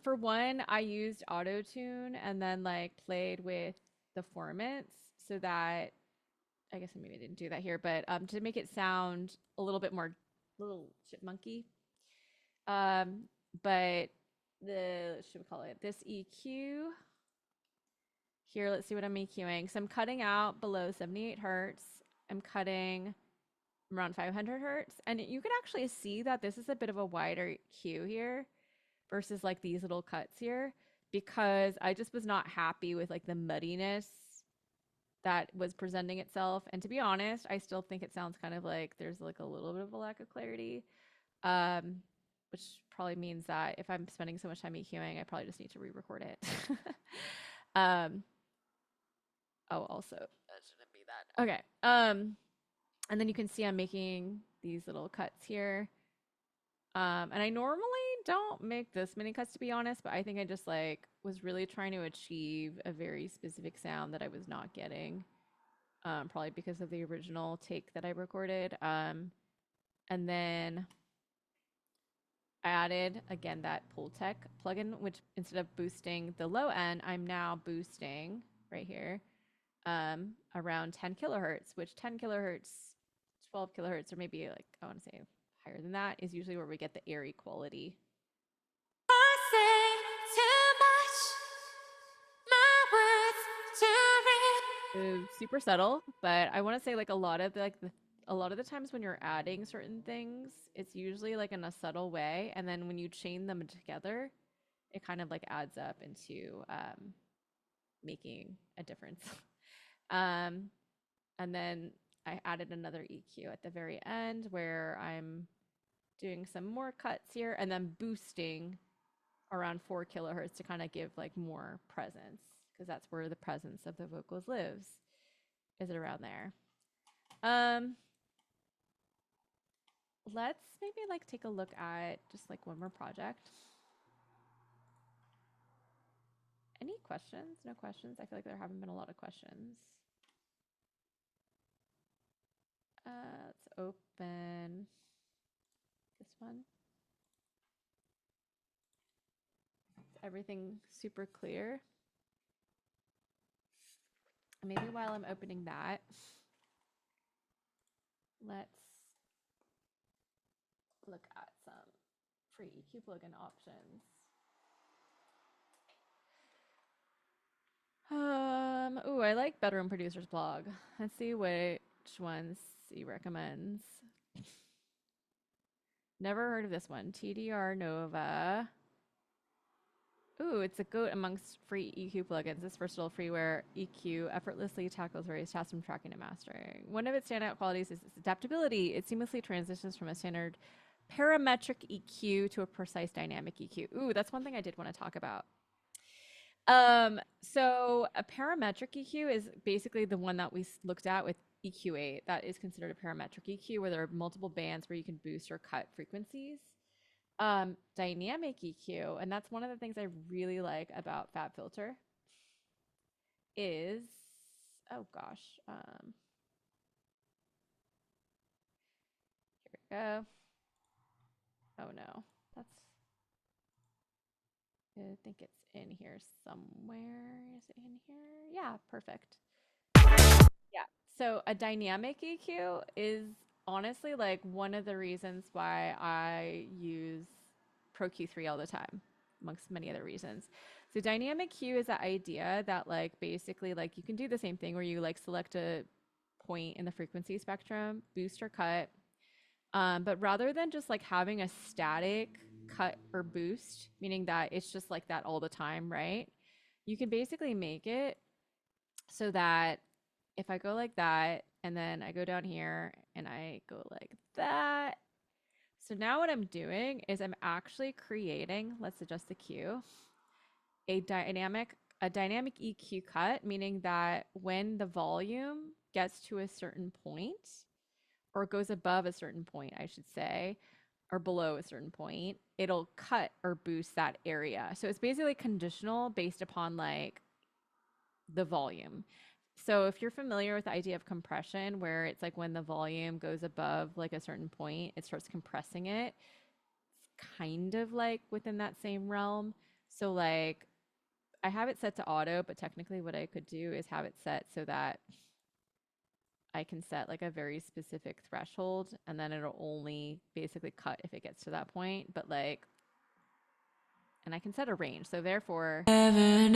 For one, I used auto tune and then like played with the formants so that I guess maybe I didn't do that here, but to make it sound a little bit more little chipmunky. But the should we call it this EQ here? Let's see what I'm EQing. So I'm cutting out below 78 hertz. I'm cutting around 500 hertz, and you can actually see that this is a bit of a wider Q here versus like these little cuts here, because I just was not happy with like the muddiness that was presenting itself. And to be honest, I still think it sounds kind of like there's like a little bit of a lack of clarity, which probably means that if I'm spending so much time EQing, I probably just need to re-record it. Oh, also, that shouldn't be that. Okay. And then you can see I'm making these little cuts here. And I normally don't make this many cuts, to be honest, but I think I just like was really trying to achieve a very specific sound that I was not getting, probably because of the original take that I recorded. And then I added again that Pultec plugin, which instead of boosting the low end, I'm now boosting right here around 10 kilohertz, which 10 kilohertz, 12 kilohertz, or maybe like I want to say higher than that is usually where we get the airy quality. I say too much, my words too real. Super subtle, but I want to say like a lot of the times when you're adding certain things, it's usually like in a subtle way, and then when you chain them together, it kind of like adds up into making a difference. And then I added another EQ at the very end where I'm doing some more cuts here and then boosting around 4 kilohertz to kind of give like more presence, because that's where the presence of the vocals lives, is it around there. Let's maybe like take a look at just like one more project. Any questions? No questions? I feel like there haven't been a lot of questions. Let's open this one. Is everything super clear? Maybe while I'm opening that, let's look at some free EQ plugin options. Ooh, I like Bedroom Producer's blog. Let's see which ones he recommends. Never heard of this one. TDR Nova. Ooh, it's a goat amongst free EQ plugins. This versatile freeware EQ effortlessly tackles various tasks from tracking to mastering. One of its standout qualities is its adaptability. It seamlessly transitions from a standard parametric EQ to a precise dynamic EQ. Ooh, that's one thing I did want to talk about. So a parametric EQ is basically the one that we looked at with EQ8. That is considered a parametric EQ, where there are multiple bands where you can boost or cut frequencies. Dynamic EQ, and that's one of the things I really like about FabFilter, is, oh gosh, here we go. Oh no, that's, I think it's in here somewhere. Is it in here? Yeah, perfect. Yeah, so a dynamic EQ is honestly like one of the reasons why I use Pro Q3 all the time, amongst many other reasons. So dynamic Q is the idea that like basically like you can do the same thing where you like select a point in the frequency spectrum, boost or cut, but rather than just like having a static cut or boost, meaning that it's just like that all the time, right? You can basically make it so that if I go like that and then I go down here and I go like that. So now what I'm doing is I'm actually creating, let's adjust the Q, a dynamic EQ cut, meaning that when the volume gets to a certain point or goes above a certain point, I should say, or below a certain point, it'll cut or boost that area. So it's basically conditional based upon like the volume. So if you're familiar with the idea of compression, where it's like when the volume goes above like a certain point, it starts compressing it. It's kind of like within that same realm. So like I have it set to auto, but technically what I could do is have it set so that I can set like a very specific threshold and then it'll only basically cut if it gets to that point. But like, and I can set a range. So therefore, we're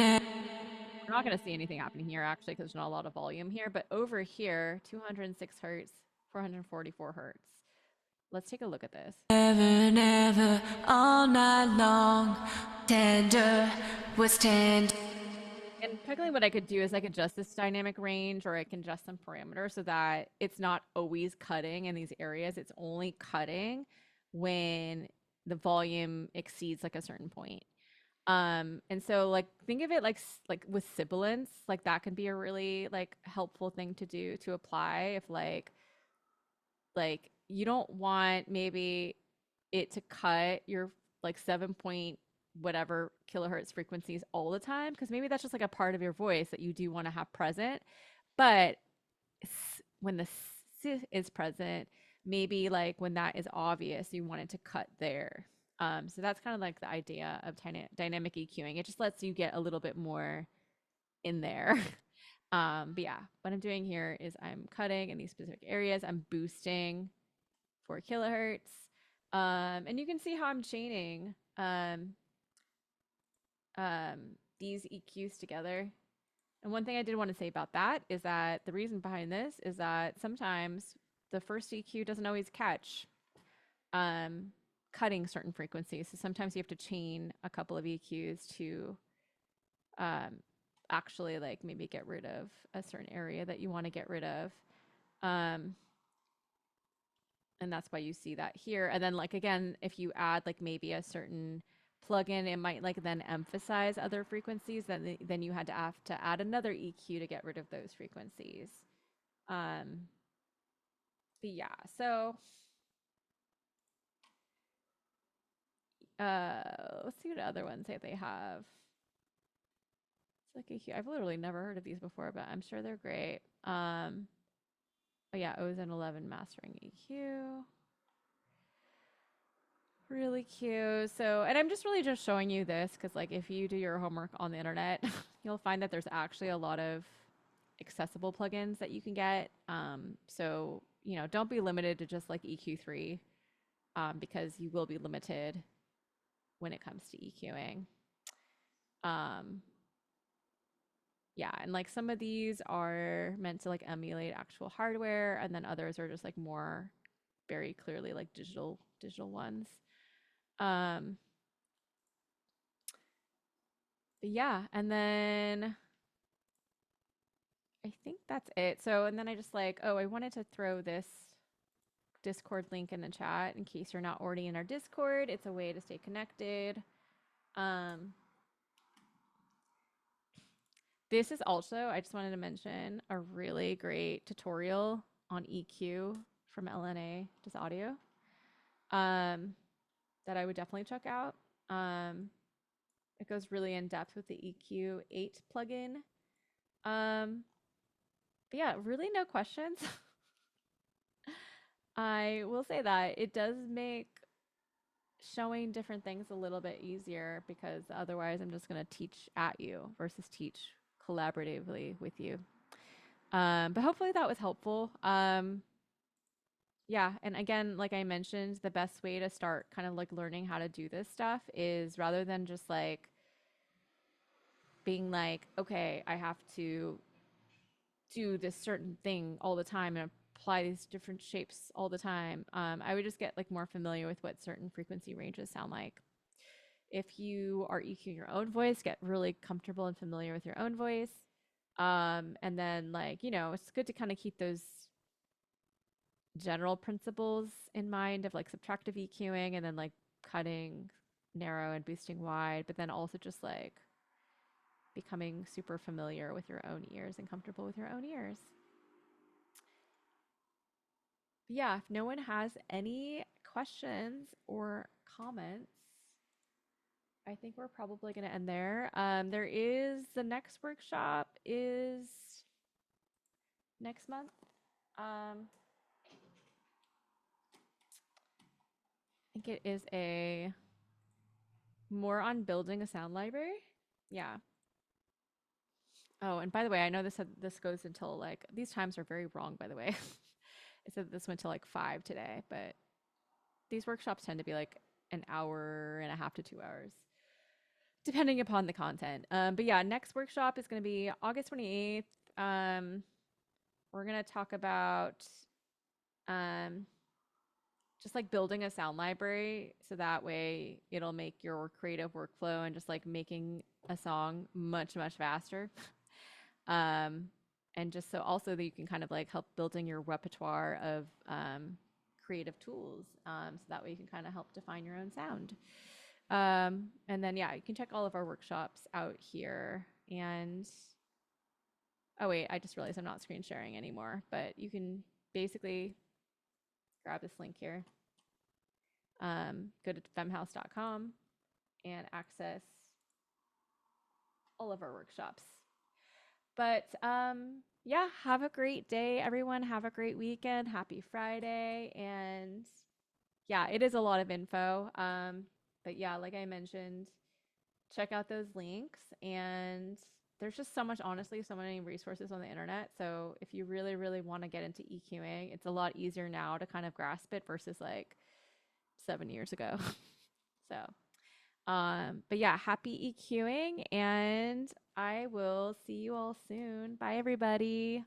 not going to see anything happening here actually because there's not a lot of volume here. But over here, 206 hertz, 444 hertz. Let's take a look at this. Never, never, all night long, tender was tender. And technically what I could do is I could adjust this dynamic range or I can adjust some parameters so that it's not always cutting in these areas. It's only cutting when the volume exceeds like a certain point. And so like think of it like with sibilance, like that can be a really like helpful thing to do to apply if like you don't want maybe it to cut your like 7 point whatever kilohertz frequencies all the time because maybe that's just like a part of your voice that you do want to have present. But when the s is present, maybe like when that is obvious, you want it to cut there. So that's kind of like the idea of dynamic EQing. It just lets you get a little bit more in there. But yeah, what I'm doing here is I'm cutting in these specific areas. I'm boosting 4 kilohertz. And you can see how I'm chaining these EQs together. And one thing I did want to say about that is that the reason behind this is that sometimes the first EQ doesn't always catch cutting certain frequencies. So sometimes you have to chain a couple of EQs to actually like maybe get rid of a certain area that you want to get rid of. And that's why you see that here. And then like, again, if you add like maybe a certain plugin, it might like then emphasize other frequencies. Then you had to have to add another EQ to get rid of those frequencies. But yeah, so let's see what other ones that they have. It's like I've literally never heard of these before, but I'm sure they're great. Oh yeah, Ozone 11 mastering EQ. Really cute. So, and I'm just really just showing you this because like if you do your homework on the internet, you'll find that there's actually a lot of accessible plugins that you can get. So, you know, don't be limited to just like EQ3 because you will be limited when it comes to EQing. Yeah, and like some of these are meant to like emulate actual hardware, and then others are just like more very clearly like digital ones. But yeah, and then I think that's it. So, and then I just like, oh, I wanted to throw this Discord link in the chat in case you're not already in our Discord. It's a way to stay connected. This is also, I just wanted to mention, a really great tutorial on EQ from LNA, just audio, that I would definitely check out. It goes really in depth with the EQ8 plugin. But yeah, really no questions. I will say that it does make showing different things a little bit easier because otherwise I'm just going to teach at you versus teach collaboratively with you. But hopefully that was helpful. Yeah, and again, like I mentioned, the best way to start kind of like learning how to do this stuff is rather than just like being like, okay, I have to do this certain thing all the time and apply these different shapes all the time. I would just get like more familiar with what certain frequency ranges sound like. If you are EQing your own voice, get really comfortable and familiar with your own voice. And then like, it's good to kind of keep those general principles in mind of like subtractive EQing and then like cutting narrow and boosting wide, but then also just like becoming super familiar with your own ears and comfortable with your own ears. But yeah, if no one has any questions or comments, I think we're probably going to end there. There is the next workshop is next month. I think it is a more on building a sound library. Yeah. Oh, and by the way, I know this goes until like these times are very wrong, by the way. It said this went till like 5 today, but these workshops tend to be like an hour and a half to 2 hours, depending upon the content. But yeah, next workshop is going to be August 28th. We're going to talk about just like building a sound library so that way it'll make your creative workflow and just like making a song much, much faster. And just so also that you can kind of like help building your repertoire of creative tools, so that way you can kind of help define your own sound. And then yeah, you can check all of our workshops out here. And oh wait, I just realized I'm not screen sharing anymore, but you can basically grab this link here, go to femhouse.com and access all of our workshops. But yeah, have a great day, everyone. Have a great weekend. Happy Friday. And yeah, it is a lot of info. But yeah, like I mentioned, check out those links. And there's just so much, honestly, so many resources on the internet. So if you really, really want to get into EQing, it's a lot easier now to kind of grasp it versus like 7 years ago. So but yeah, happy EQing, and I will see you all soon. Bye, everybody.